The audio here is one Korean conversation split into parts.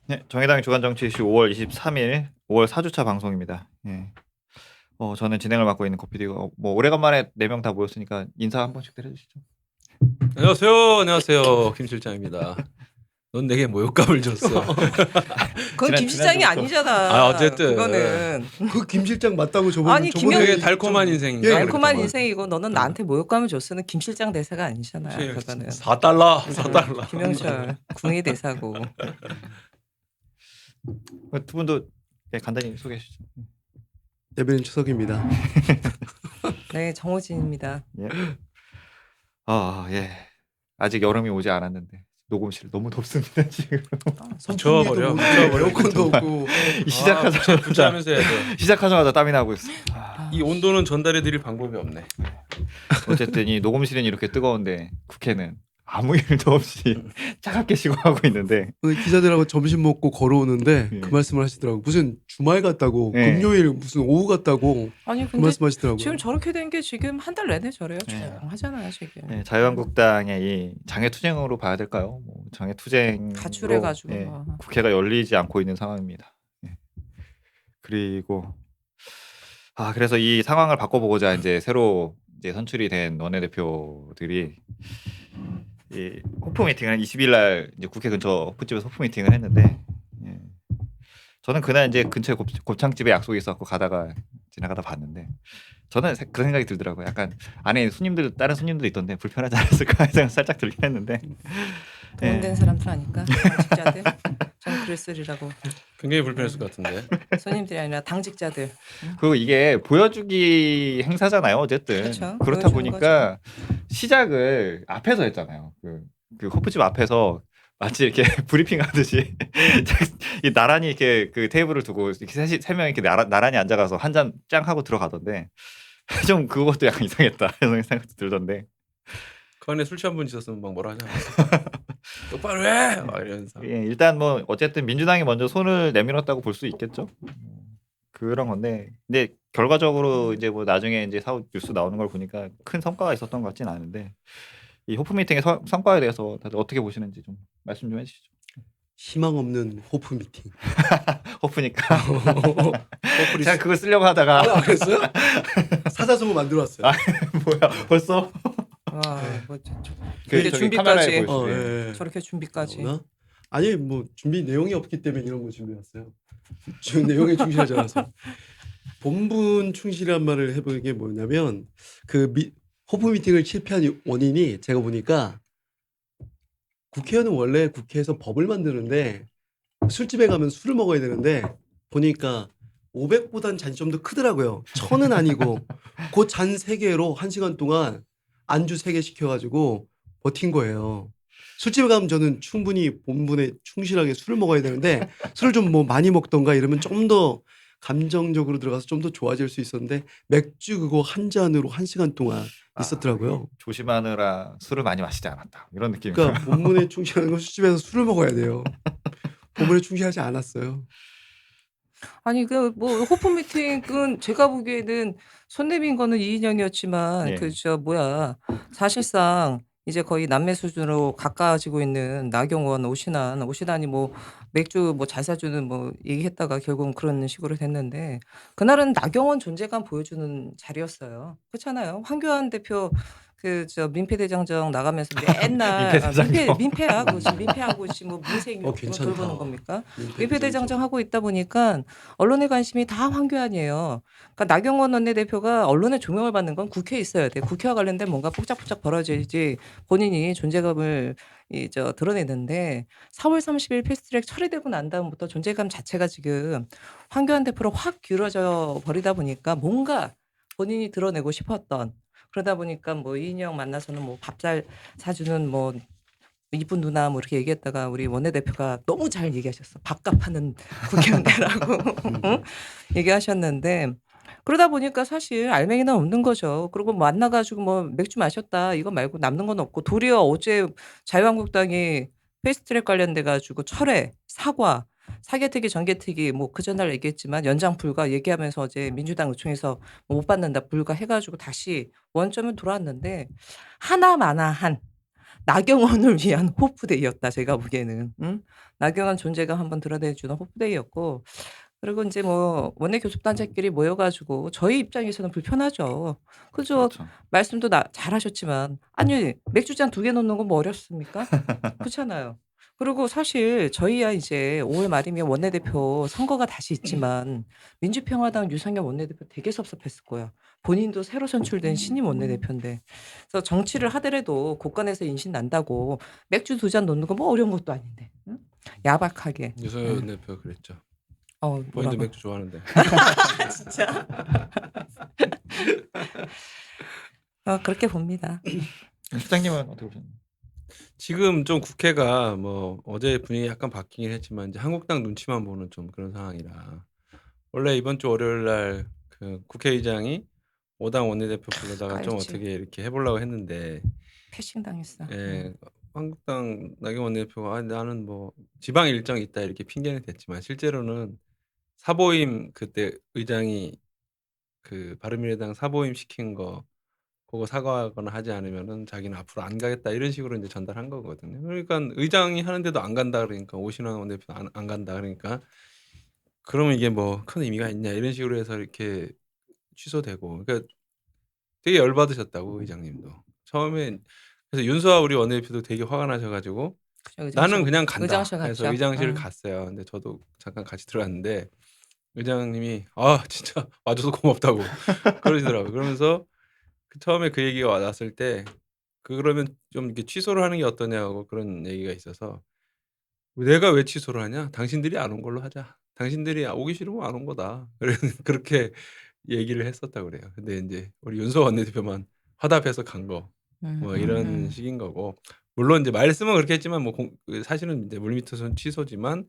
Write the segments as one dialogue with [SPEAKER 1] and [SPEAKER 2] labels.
[SPEAKER 1] 네, 정의당의 주간 정치 이슈 5월 23일 5월 4주차 방송입니다. 예. 저는 진행을 맡고 있는 커피디고 뭐 오래간만에 4명 다 모였으니까 인사 한 번씩 해주시죠.
[SPEAKER 2] 안녕하세요. 안녕하세요. 김 실장입니다. 넌 내게 모욕감을 줬어.
[SPEAKER 3] 그건 김 실장이
[SPEAKER 1] 지난주부터.
[SPEAKER 3] 아니잖아.
[SPEAKER 2] 아, 어쨌든.
[SPEAKER 3] 그거는
[SPEAKER 4] 그 김 실장 맞다고 저번에
[SPEAKER 3] 아니,
[SPEAKER 4] 저번에
[SPEAKER 2] 되게
[SPEAKER 3] 김영-
[SPEAKER 2] 달콤한 인생인가?
[SPEAKER 4] 예,
[SPEAKER 3] 달콤한
[SPEAKER 4] 그렇구만.
[SPEAKER 3] 인생이고 너는 나한테 모욕감을 줬으는 김 실장 대사가 아니잖아요. 그거는
[SPEAKER 2] 4달러, 4달러.
[SPEAKER 3] 김영철 궁의 대사고.
[SPEAKER 1] 두 분도 간단히 소개해 주시죠.
[SPEAKER 4] 대변인 추석입니다.
[SPEAKER 3] 네, 정호진입니다.
[SPEAKER 1] 예. 예. 아직 여름이 오지 않았는데 녹음실 너무 덥습니다 지금.
[SPEAKER 2] 붙여버려, 붙여버려.
[SPEAKER 4] 에어컨도 없고
[SPEAKER 1] 시작하자마자
[SPEAKER 2] 붙여하면서 해야 돼.
[SPEAKER 1] 시작하자마자 땀이 나고 있어.
[SPEAKER 2] 이 온도는 전달해드릴 방법이 없네.
[SPEAKER 1] 어쨌든 이 녹음실은 이렇게 뜨거운데 국회는 아무 일도 없이 차갑게 쉬고 하고 있는데
[SPEAKER 4] 오늘 기자들하고 점심 먹고 걸어오는데
[SPEAKER 1] 예.
[SPEAKER 4] 그 말씀을 하시더라고. 무슨 주말 같다고
[SPEAKER 1] 예.
[SPEAKER 4] 금요일 무슨 오후 같다고
[SPEAKER 3] 아니
[SPEAKER 4] 그
[SPEAKER 3] 근데
[SPEAKER 4] 말씀하시더라고요.
[SPEAKER 3] 지금 저렇게 된 게 지금 한 달 내내 저래요.
[SPEAKER 1] 네.
[SPEAKER 3] 조용하잖아요 지금.
[SPEAKER 1] 예, 자유한국당의 이 장애투쟁으로 봐야 될까요? 뭐 장애투쟁
[SPEAKER 3] 가출해가지고 막.
[SPEAKER 1] 국회가 열리지 않고 있는 상황입니다. 예. 그리고 그래서 이 상황을 바꿔보고자 이제 새로 이제 선출이 된 원내대표들이 이 호프 미팅을 20일 날 이제 국회 근처 호프집에서 호프 미팅을 했는데 예. 저는 그날 이제 근처에 곱창집에 약속이 있었고 가다가 지나가다 봤는데 저는 그런 생각이 들더라고요. 약간 안에 다른 손님들 있던데 불편하지 않았을까 생각 살짝 들긴 했는데
[SPEAKER 3] 동원된 사람들 아닐까? 당직자들. 전 그랬으리라고.
[SPEAKER 2] 굉장히 불편했을 것 같은데.
[SPEAKER 3] 손님들이 아니라 당직자들.
[SPEAKER 1] 그리고 이게 보여주기 행사잖아요. 어쨌든
[SPEAKER 3] 그쵸.
[SPEAKER 1] 그렇다
[SPEAKER 3] 보여주는
[SPEAKER 1] 보니까 시작을 앞에서 했잖아요. 그 호프집 앞에서 마치 이렇게 브리핑 하듯이 이 나란히 이렇게 그 테이블을 두고 이렇게 세 명이 이렇게 나란히 앉아가서 한 잔 짱 하고 들어가던데 좀 그것도 약간 이상했다 이런 생각도 들던데.
[SPEAKER 2] 그 안에 술 취한 분 있었으면 막 뭐라 하지 않았어. 똑바로 해! 막 이러면서.
[SPEAKER 1] 예, 일단 뭐 어쨌든 민주당이 먼저 손을 내밀었다고 볼 수 있겠죠. 그런 건데 근데 결과적으로 이제 뭐 나중에 이제 사후 뉴스 나오는 걸 보니까 큰 성과가 있었던 것 같지는 않은데 이 호프 미팅의 성과에 대해서 다들 어떻게 보시는지 좀 말씀 좀 해주시죠.
[SPEAKER 4] 희망 없는 호프 미팅.
[SPEAKER 1] 호프니까. 제가 그걸 쓰려고 하다가
[SPEAKER 4] 안 그랬어요? 사자성어 만들어 왔어요.
[SPEAKER 1] 뭐야 벌써
[SPEAKER 3] 와,
[SPEAKER 4] 네.
[SPEAKER 3] 뭐
[SPEAKER 1] 그
[SPEAKER 3] 저렇게
[SPEAKER 1] 저기 카메라에
[SPEAKER 3] 준비까지.
[SPEAKER 1] 보여주세요.
[SPEAKER 4] 예.
[SPEAKER 3] 저렇게 준비까지.
[SPEAKER 4] 그러나? 아니 뭐 준비 내용이 없기 때문에 이런 거 준비했어요. 지금 내용에 충실하지 않아서. 본분 충실한 말을 해보는 게 뭐냐면 호프 미팅을 실패한 원인이 제가 보니까 국회의원은 원래 국회에서 법을 만드는데 술집에 가면 술을 먹어야 되는데 보니까 500보단 잔이 좀 더 크더라고요. 1000은 아니고 그 잔 3개로 1시간 동안 안주 3개 시켜가지고 버틴 거예요. 술집에 가면 저는 충분히 본분에 충실하게 술을 먹어야 되는데 술을 좀 뭐 많이 먹던가 이러면 좀 더 감정적으로 들어가서 좀 더 좋아질 수 있었는데 맥주 그거 한 잔으로 1시간 동안 있었더라고요.
[SPEAKER 1] 조심하느라 술을 많이 마시지 않았다 이런 느낌.
[SPEAKER 4] 그러니까 본분에 충실하는 건 술집에서 술을 먹어야 돼요. 본분에 충실하지 않았어요.
[SPEAKER 3] 아니 그 뭐 호프 미팅은 제가 보기에는 손 내민 거는 이인영이었지만
[SPEAKER 1] 예.
[SPEAKER 3] 그 사실상 이제 거의 남매 수준으로 가까워지고 있는 나경원, 오신환이 뭐 맥주 뭐 잘 사주는 뭐 얘기했다가 결국은 그런 식으로 됐는데 그날은 나경원 존재감 보여주는 자리였어요. 그렇잖아요. 황교안 대표 민폐대장정 나가면서 맨날
[SPEAKER 1] 민폐대장정.
[SPEAKER 3] 민폐하고 지금 민폐하고 지금 뭐 민생
[SPEAKER 4] 괜찮다.
[SPEAKER 3] 그걸 보는 겁니까? 민폐대장정 하고 있다 보니까 언론의 관심이 다 황교안이에요. 그러니까 나경원 원내대표가 언론의 조명을 받는 건 국회에 있어야 돼. 국회와 관련된 뭔가 폭작폭작 벌어져야지 본인이 존재감을 드러내는데 4월 30일 패스트트랙 처리되고 난 다음부터 존재감 자체가 지금 황교안 대표로 확 기울어져 버리다 보니까 뭔가 본인이 드러내고 싶었던 그러다 보니까 뭐 이인영 만나서는 뭐 밥 잘 사주는 뭐 이쁜 누나 뭐 이렇게 얘기했다가 우리 원내대표가 너무 잘 얘기하셨어. 밥값하는 국회의원이라고 응? 얘기하셨는데 그러다 보니까 사실 알맹이는 없는 거죠. 그리고 만나가지고 뭐 맥주 마셨다 이거 말고 남는 건 없고 도리어 어제 자유한국당이 패스트트랙 관련돼 가지고 철회, 사과, 사개특위, 전개특위 뭐 그 전날 얘기했지만 연장 불가 얘기하면서 어제 민주당 의총에서 못 받는다 불가 해가지고 다시 원점은 돌아왔는데 하나마나한 나경원을 위한 호프데이였다 제가 보기에는. 응? 나경원 존재감 한번 드러내주는 호프데이였고 그리고 이제 뭐 원내 교섭단체끼리 모여가지고 저희 입장에서는 불편하죠. 그죠?
[SPEAKER 1] 그렇죠.
[SPEAKER 3] 말씀도 잘하셨지만 아니 맥주잔 2개 놓는 건 뭐 어렵습니까? 그렇잖아요. 그리고 사실 저희야 이제 5월 말이면 원내대표 선거가 다시 있지만 민주평화당 유상현 원내대표 되게 섭섭했을 거야. 본인도 새로 선출된 신임 원내대표인데. 그래서 정치를 하더라도 곳간에서 인신 난다고 맥주 2잔 놓는 거 뭐 어려운 것도 아닌데. 응? 야박하게.
[SPEAKER 2] 유소연 대표 그랬죠. 본인도
[SPEAKER 3] 뭐라고?
[SPEAKER 2] 맥주 좋아하는데.
[SPEAKER 3] 진짜. 그렇게 봅니다.
[SPEAKER 1] 실장님은 어떻게 보셨나요?
[SPEAKER 2] 지금 좀 국회가 뭐 어제 분위기 약간 바뀌긴 했지만 이제 한국당 눈치만 보는 좀 그런 상황이라 원래 이번 주 월요일 날 그 국회의장이 5당 원내대표 불러다가 좀
[SPEAKER 3] 깔지.
[SPEAKER 2] 어떻게 이렇게 해보려고 했는데
[SPEAKER 3] 패싱 당했어.
[SPEAKER 2] 예, 한국당 나경원 원내대표가 아, 나는 뭐 지방 일정이 있다 이렇게 핑계는 댔지만 실제로는 사보임 그때 의장이 그 바른미래당 사보임 시킨 거 그거 사과하거나 하지 않으면은 자기는 앞으로 안 가겠다 이런 식으로 이제 전달한 거거든요. 그러니까 의장이 하는데도 안 간다 그러니까 오신환 원내대표 안 간다 그러니까 그러면 이게 뭐 큰 의미가 있냐 이런 식으로 해서 이렇게 취소되고 그러니까 되게 열받으셨다고 의장님도 처음에 그래서 윤수아 우리 원내대표도 되게 화가 나셔가지고 나는 그냥 간다
[SPEAKER 3] 의장실
[SPEAKER 2] 해서
[SPEAKER 3] 갔죠.
[SPEAKER 2] 의장실 갔어요. 근데 저도 잠깐 같이 들어갔는데 의장님이 아 진짜 와줘서 고맙다고 그러시더라고요. 그러면서 처음에 그 얘기가 나왔을 때 그러면 좀 이렇게 취소를 하는 게 어떠냐고 그런 얘기가 있어서 내가 왜 취소를 하냐? 당신들이 안 온 걸로 하자. 당신들이 오기 싫으면 안 온 거다. 그렇게 얘기를 했었다고 그래요. 근데 이제 우리 윤서 원내대표만 화답해서 간 거. 뭐 이런 식인 거고. 물론 이제 말씀은 그렇게 했지만 뭐 사실은 이제 물밑에서는 취소지만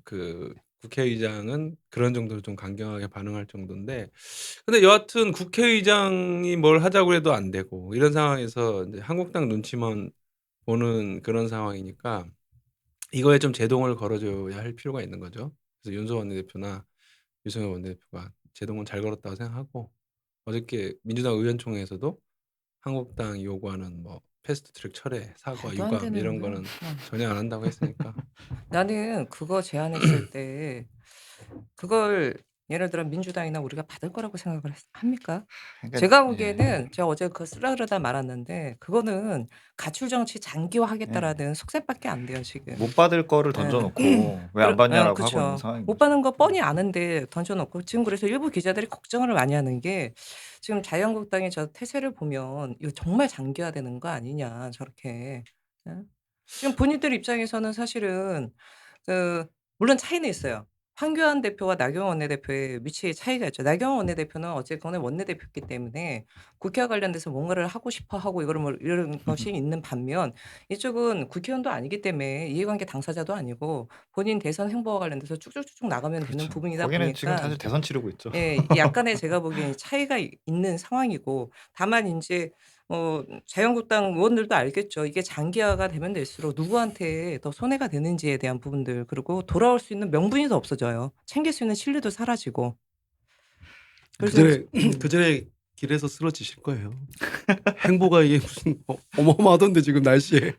[SPEAKER 2] 그 국회의장은 그런 정도로 좀 강경하게 반응할 정도인데 근데 여하튼 국회의장이 뭘 하자고 해도 안 되고 이런 상황에서 이제 한국당 눈치만 보는 그런 상황이니까 이거에 좀 제동을 걸어줘야 할 필요가 있는 거죠. 그래서 윤소 원내대표나 유승현 원내대표가 제동은 잘 걸었다고 생각하고 어저께 민주당 의원총회에서도 한국당이 요구하는 뭐 패스트트랙 철회, 사과,
[SPEAKER 3] 말도 안
[SPEAKER 2] 유감
[SPEAKER 3] 되는
[SPEAKER 2] 이런
[SPEAKER 3] 거야.
[SPEAKER 2] 거는 전혀 안 한다고 했으니까
[SPEAKER 3] 나는 그거 제안했을 때 그걸 예를 들어 민주당이나 우리가 받을 거라고 생각을 합니까?
[SPEAKER 1] 그러니까
[SPEAKER 3] 제가
[SPEAKER 1] 예.
[SPEAKER 3] 보기에는 제가 어제 그거 쓰라 그러다 말았는데 그거는 가출 정치
[SPEAKER 1] 예.
[SPEAKER 3] 장기화하겠다라는 속셈밖에 안 돼요 지금.
[SPEAKER 1] 못 받을 거를
[SPEAKER 3] 예.
[SPEAKER 1] 던져놓고 왜 안 받냐라고 하고 있는
[SPEAKER 3] 그쵸.
[SPEAKER 1] 상황인
[SPEAKER 3] 못
[SPEAKER 1] 거죠.
[SPEAKER 3] 받는 거 뻔히 아는데 던져놓고 지금 그래서 일부 기자들이 걱정을 많이 하는 게 지금 자유한국당의 저 태세를 보면 이거 정말 장기화되는 거 아니냐 저렇게. 예? 지금 본인들 입장에서는 사실은 물론 차이는 있어요. 황교안 대표와 나경원 원내대표의 위치의 차이가 있죠. 나경원 원내대표는 어쨌거나 원내대표이기 때문에 국회와 관련돼서 뭔가를 하고 싶어 하고 이거를 뭐 이런 것이 있는 반면 이쪽은 국회의원도 아니기 때문에 이해관계 당사자도 아니고 본인 대선 행보와 관련돼서 쭉쭉쭉 나가면 되는
[SPEAKER 1] 그렇죠.
[SPEAKER 3] 부분이다
[SPEAKER 1] 거기는 지금
[SPEAKER 3] 보니까
[SPEAKER 1] 사실 대선 치르고 있죠.
[SPEAKER 3] 예, 약간의 제가 보기엔 차이가 있는 상황이고 다만 인제 자유한국당 의원들도 알겠죠. 이게 장기화가 되면 될수록 누구한테 더 손해가 되는지에 대한 부분들 그리고 돌아올 수 있는 명분이 더 없어져요. 챙길 수 있는 신뢰도 사라지고. 그래서
[SPEAKER 4] 그전에 길에서 쓰러지실 거예요. 행보가 이게 무슨 어마어마하던데 지금 날씨에.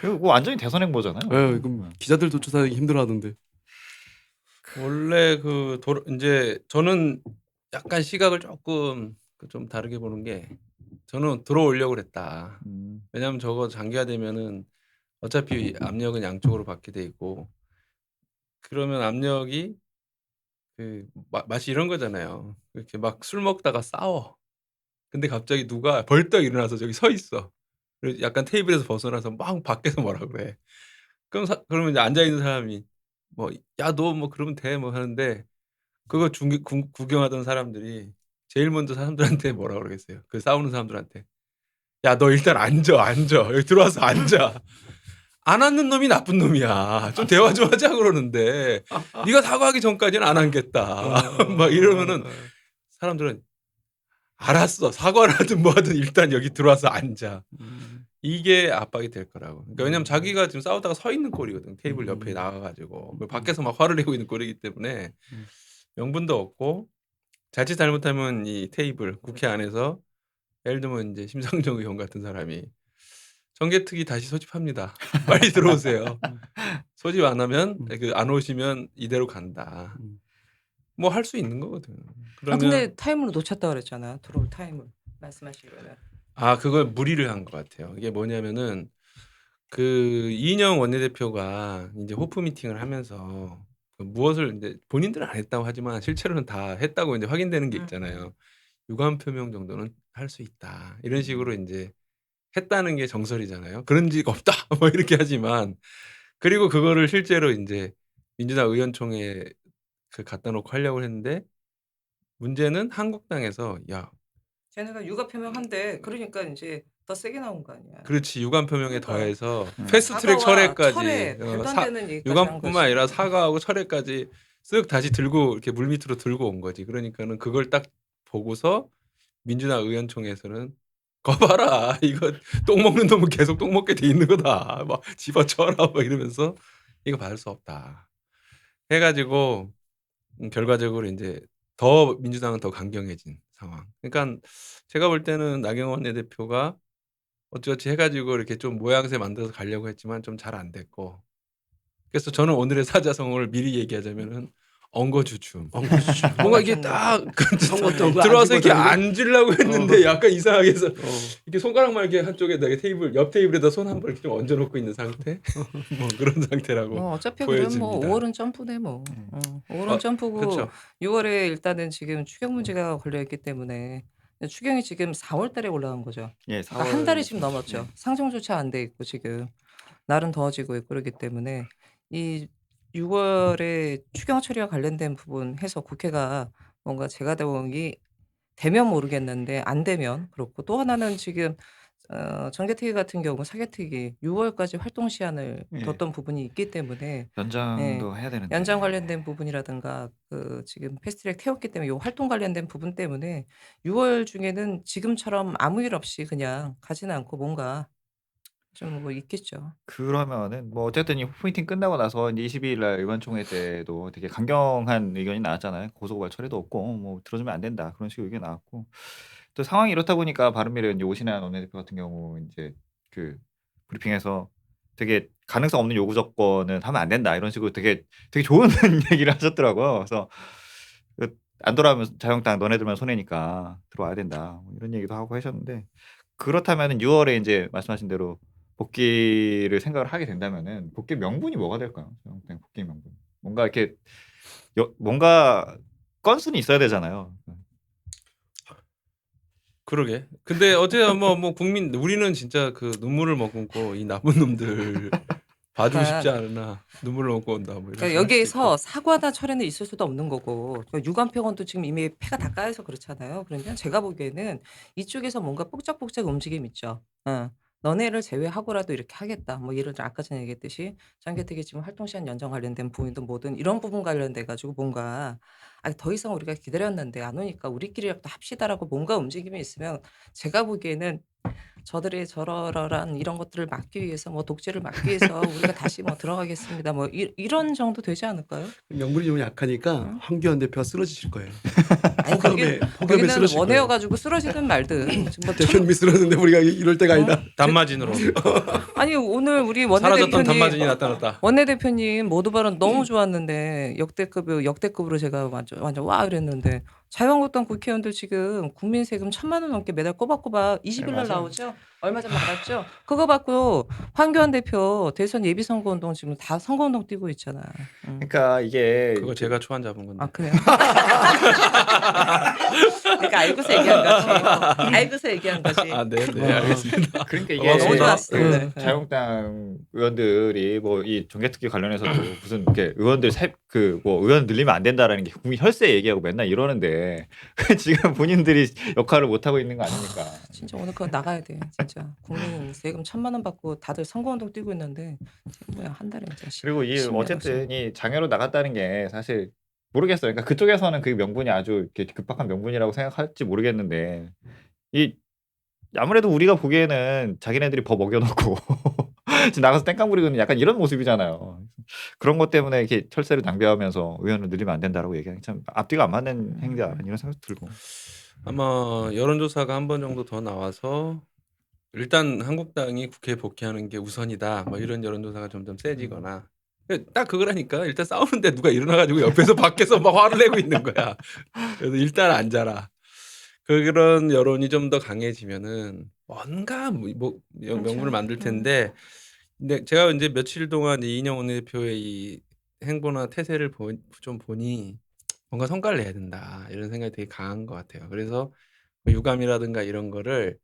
[SPEAKER 1] 그리고 완전히 대선 행보잖아요.
[SPEAKER 4] 예, 그럼 기자들도 조사하기 힘들어하던데.
[SPEAKER 2] 원래 이제 저는 약간 시각을 조금 좀 다르게 보는 게 저는 들어오려고 그랬다. 왜냐하면 저거 장기화되면은 어차피 압력은 양쪽으로 받게 돼 있고 그러면 압력이 마치 이런 거잖아요. 이렇게 막 술 먹다가 싸워. 근데 갑자기 누가 벌떡 일어나서 저기 서 있어. 그래서 약간 테이블에서 벗어나서 막 밖에서 뭐라 그래. 그러면 이제 앉아 있는 사람이 뭐 야 너 뭐 그러면 돼 뭐 하는데 그거 구경하던 사람들이 제일 먼저 사람들한테 뭐라 그러겠어요. 그 싸우는 사람들한테 야 너 일단 앉아 여기 들어와서 앉아. 안 앉는 놈이 나쁜 놈이야. 좀 대화 좀 하자 그러는데 네가 사과하기 전까지는 안 앉겠다. 막 이러면은 사람들은 알았어 사과를 하든 뭐 하든 일단 여기 들어와서 앉아. 이게 압박이 될 거라고. 그러니까 왜냐면 자기가 지금 싸우다가 서 있는 꼴이거든. 테이블 옆에 나가가지고 밖에서 막 화를 내고 있는 꼴이기 때문에 명분도 없고 자칫 잘못하면 이 테이블 국회 안에서 예를 들면 이제 심상정 의원 같은 사람이 정개특위 다시 소집합니다. 빨리 들어오세요. 소집 안 하면 안 오시면 이대로 간다. 뭐 할 수 있는 거거든. 그러면
[SPEAKER 3] 근데 타임을 놓쳤다 그랬잖아. 들어올 타임을 말씀하시기로는.
[SPEAKER 2] 그걸 무리를 한 것 같아요. 이게 뭐냐면은 그 이인영 원내대표가 이제 호프 미팅을 하면서 무엇을 이제 본인들은 안 했다고 하지만 실제로는 다 했다고 이제 확인되는 게 있잖아요. 유감 표명 정도는 할 수 있다. 이런 식으로 이제 했다는 게 정설이잖아요. 그런 적 없다. 뭐 이렇게 하지만 그리고 그거를 실제로 이제 민주당 의원총회에 갖다 놓고 하려고 했는데 문제는 한국당에서 야,
[SPEAKER 3] 쟤네가 육아 표명한대. 그러니까 이제 더 세게 나온 거 아니야.
[SPEAKER 2] 그렇지 유감 표명에
[SPEAKER 3] 그러니까.
[SPEAKER 2] 더해서 패스트트랙
[SPEAKER 3] 사과와
[SPEAKER 2] 철회까지
[SPEAKER 3] 철회, 말도 안 되는 얘기까지 한
[SPEAKER 2] 유감뿐만
[SPEAKER 3] 거지.
[SPEAKER 2] 아니라 사과하고 철회까지 쓱 다시 들고 이렇게 물밑으로 들고 온 거지. 그러니까는 그걸 딱 보고서 민주당 의원총회에서는 거봐라 이거 똥 먹는 놈은 계속 똥 먹게 돼 있는 거다. 막 집어쳐라 막 이러면서 이거 받을 수 없다. 해가지고 결과적으로 이제 더 민주당은 더 강경해진 상황. 그러니까 제가 볼 때는 나경원 원내대표가 어찌어찌 해가지고 이렇게 좀 모양새 만들어서 가려고 했지만 좀 잘 안 됐고. 그래서 저는 오늘의 사자성어를 미리 얘기하자면은 엉거주춤. 뭔가 이게 딱 들어와서 이렇게 앉으려고 했는데 약간 이상하게 해서 이렇게 손가락만 이렇게 한쪽에다 테이블 옆 테이블에다 손 한 번 이렇게 좀 얹어놓고 있는 상태. 뭐 그런 상태라고.
[SPEAKER 3] 어차피 그러면 뭐
[SPEAKER 2] 보여집니다.
[SPEAKER 3] 5월은 점프네 뭐. 5월은 점프고
[SPEAKER 2] 그렇죠.
[SPEAKER 3] 6월에 일단은 지금 추경 문제가 걸려 있기 때문에 추경이 지금 4월 달에 올라간 거죠.
[SPEAKER 1] 예,
[SPEAKER 3] 그러니까 한
[SPEAKER 1] 4월
[SPEAKER 3] 달이 지금 넘었죠.
[SPEAKER 1] 네.
[SPEAKER 3] 상정조차 안 돼 있고 지금 날은 더워지고 있고 그러기 때문에 이 6월에 추경 처리와 관련된 부분 해서 국회가 뭔가 재가동이 되면 모르겠는데 안 되면 그렇고 또 하나는 지금 정개특위 같은 경우 사개특위 6월까지 활동 시한을
[SPEAKER 1] 예.
[SPEAKER 3] 뒀던 부분이 있기 때문에
[SPEAKER 1] 연장도 해야 되는데.
[SPEAKER 3] 연장 관련된 부분이라든가 지금 패스트트랙 태웠기 때문에 요 활동 관련된 부분 때문에 6월 중에는 지금처럼 아무 일 없이 그냥 가지는 않고 뭔가 좀 뭐 있겠죠.
[SPEAKER 1] 그러면은 뭐 어쨌든 이 호프 미팅 끝나고 나서 이제 22일 날 의원총회 때도 되게 강경한 의견이 나왔잖아요. 고소고발 처리도 없고 뭐 들어주면 안 된다. 그런 식의 의견이 나왔고. 또 상황이 이렇다 보니까 바른미래 이제 오신환 원내대표 같은 경우 이제 그 브리핑에서 되게 가능성 없는 요구 조건은 하면 안 된다. 이런 식으로 되게 좋은 얘기를 하셨더라고요. 그래서 안 돌아오면 자유한국당 너네들만 손해니까 들어와야 된다. 뭐 이런 얘기도 하고 하셨는데 그렇다면은 6월에 이제 말씀하신 대로 복귀를 생각을 하게 된다면은 복귀 명분이 뭐가 될까요? 자유한국당 복귀 명분. 뭔가 이렇게 뭔가 건수는 있어야 되잖아요.
[SPEAKER 2] 그러게. 근데 어제 뭐 국민 우리는 진짜 그 눈물을 머금고 이 나쁜 놈들 봐주고 싶지 않으나 눈물을 머금고 온다. 뭐 이런
[SPEAKER 3] 그러니까
[SPEAKER 2] 생각할 수도
[SPEAKER 3] 여기에서
[SPEAKER 2] 있고.
[SPEAKER 3] 사과나 철회는 있을 수도 없는 거고 그러니까 유감표건도 지금 이미 패가 다 까여서 그렇잖아요. 그러면 제가 보기에는 이쪽에서 뭔가 뽁짝뽁짝 움직임 있죠. 너네를 제외하고라도 이렇게 하겠다. 뭐 예를 들어 아까 전에 얘기했듯이 정개특위 지금 활동시한 연장 관련된 부분이든 뭐든 이런 부분 관련돼 가지고 뭔가 더 이상 우리가 기다렸는데 안 오니까 우리끼리라도 합시다라고 뭔가 움직임이 있으면 제가 보기에는 저들의 저러한 이런 것들을 막기 위해서 뭐 독재를 막기 위해서 우리가 다시 뭐 들어가겠습니다. 뭐 이런 정도 되지 않을까요?
[SPEAKER 4] 명분이 좀 약하니까 황교안 대표가 쓰러지실 거예요.
[SPEAKER 3] 아니
[SPEAKER 4] 폭염에
[SPEAKER 3] 거기는
[SPEAKER 4] 쓰러질 거예요.
[SPEAKER 3] 원해여 가지고 쓰러지든 말든 뭐
[SPEAKER 4] 대표님이 쓰러졌는데 우리가 이럴 때가 아니다.
[SPEAKER 2] 단마진으로
[SPEAKER 3] 아니 오늘 우리
[SPEAKER 2] 사라졌던 단마진이
[SPEAKER 3] 원내대표님
[SPEAKER 2] 나타났다.
[SPEAKER 3] 원내대표님 모두 발언 너무 좋았는데 역대급으로 제가 완전 와 이랬는데 자유한국당 국회의원들 지금 국민 세금 1,000만 원 넘게 매달 꼬박꼬박 20일 날
[SPEAKER 1] 맞아요.
[SPEAKER 3] 나오죠? 얼마 전 나갔죠? 그거 받고 황교안 대표 대선 예비선거운동 지금 다 선거운동 뛰고 있잖아.
[SPEAKER 1] 그러니까 이게
[SPEAKER 2] 그거 제가 초안 잡은 건데.
[SPEAKER 3] 아 그래요? 그러니까 알고서 얘기한 거지. 알고서 얘기한 거지.
[SPEAKER 2] 네, 알겠습니다.
[SPEAKER 1] 그러니까
[SPEAKER 2] 너무
[SPEAKER 1] 이게
[SPEAKER 2] 좋았어.
[SPEAKER 3] 네.
[SPEAKER 1] 자유한국당 의원들이 뭐 이 정개특위 관련해서도 무슨 이렇게 의원들 뭐 의원 늘리면 안 된다라는 게 국민 혈세 얘기하고 맨날 이러는데 지금 본인들이 역할을 못 하고 있는 거 아닙니까?
[SPEAKER 3] 진짜 오늘 그거 나가야 돼. 진짜 국민 세금 1,000만 원 받고 다들 선거운동 뛰고 있는데 지금 뭐야 한 달에 진짜.
[SPEAKER 1] 그리고 이
[SPEAKER 3] 10년
[SPEAKER 1] 어쨌든 이 장애로 나갔다는 게 사실 모르겠어요. 그러니까 그쪽에서는 그 명분이 아주 이렇게 급박한 명분이라고 생각할지 모르겠는데 이 아무래도 우리가 보기에는 자기네들이 버 먹여놓고 지금 나가서 땡깡 부리고 있는 약간 이런 모습이잖아요. 그런 것 때문에 이렇게 철새를 낭비하면서 의원을 늘리면 안 된다라고 얘기하는 게 참 앞뒤가 안 맞는 행위다 이런 생각도 들고.
[SPEAKER 2] 아마 여론조사가 한 번 정도 더 나와서 일단 한국당이 국회에 복귀하는 게 우선이다. 뭐 이런 여론조사가 점점 세지거나 딱 그거라니까. 일단 싸우는데 누가 일어나 가지고 옆에서 밖에서 막 화를 내고 있는 거야. 그래서 일단 앉아라. 그런 여론이 좀 더 강해지면은 뭔가 명분을
[SPEAKER 3] 그렇죠.
[SPEAKER 2] 만들 텐데 근데 제가 이제 며칠 동안 이인영 원내대표의 이 행보나 태세를 좀 보니 뭔가 성과를 내야 된다 이런 생각이 되게 강한 것 같아요. 그래서 뭐 유감이라든가 이런 거를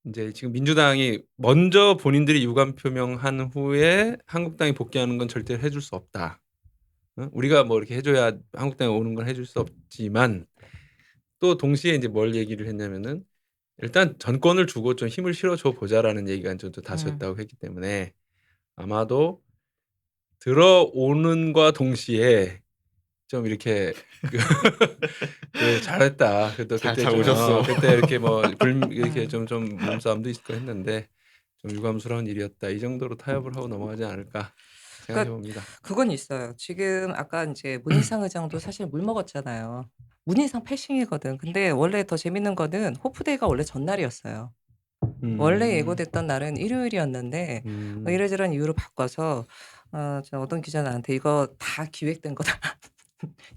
[SPEAKER 2] 이제 지금 민주당이 먼저 본인들이 유감 표명한 후에 한국당이 복귀하는 건 절대 해줄 수 없다. 우리가 뭐 이렇게 해줘야 한국당이 오는 건 해줄 수 없지만 또 동시에 이제 뭘 얘기를 했냐면은 일단 전권을 주고 좀 힘을 실어줘 보자라는 얘기가 좀 다수였다고 했기 때문에 아마도 들어오는과 동시에 좀 이렇게 그 잘했다. 그래도
[SPEAKER 1] 잘
[SPEAKER 2] 그때 좀
[SPEAKER 1] 오셨어.
[SPEAKER 2] 그때 이렇게 이렇게 좀 몸싸움도 있을 거 했는데 좀 유감스러운 일이었다. 이 정도로 타협을 하고 넘어가지 않을까 생각해
[SPEAKER 3] 그러니까
[SPEAKER 2] 봅니다.
[SPEAKER 3] 그건 있어요. 지금 아까 이제 문희상 의장도 사실 물 먹었잖아요. 문희상 패싱이거든. 근데 원래 더 재밌는 거는 호프데이가 원래 전날이었어요. 원래 예고됐던 날은 일요일이었는데
[SPEAKER 2] 음.
[SPEAKER 3] 이래저런 이유로 바꿔서 저 어떤 기자 나한테 "이거 다 기획된 거다.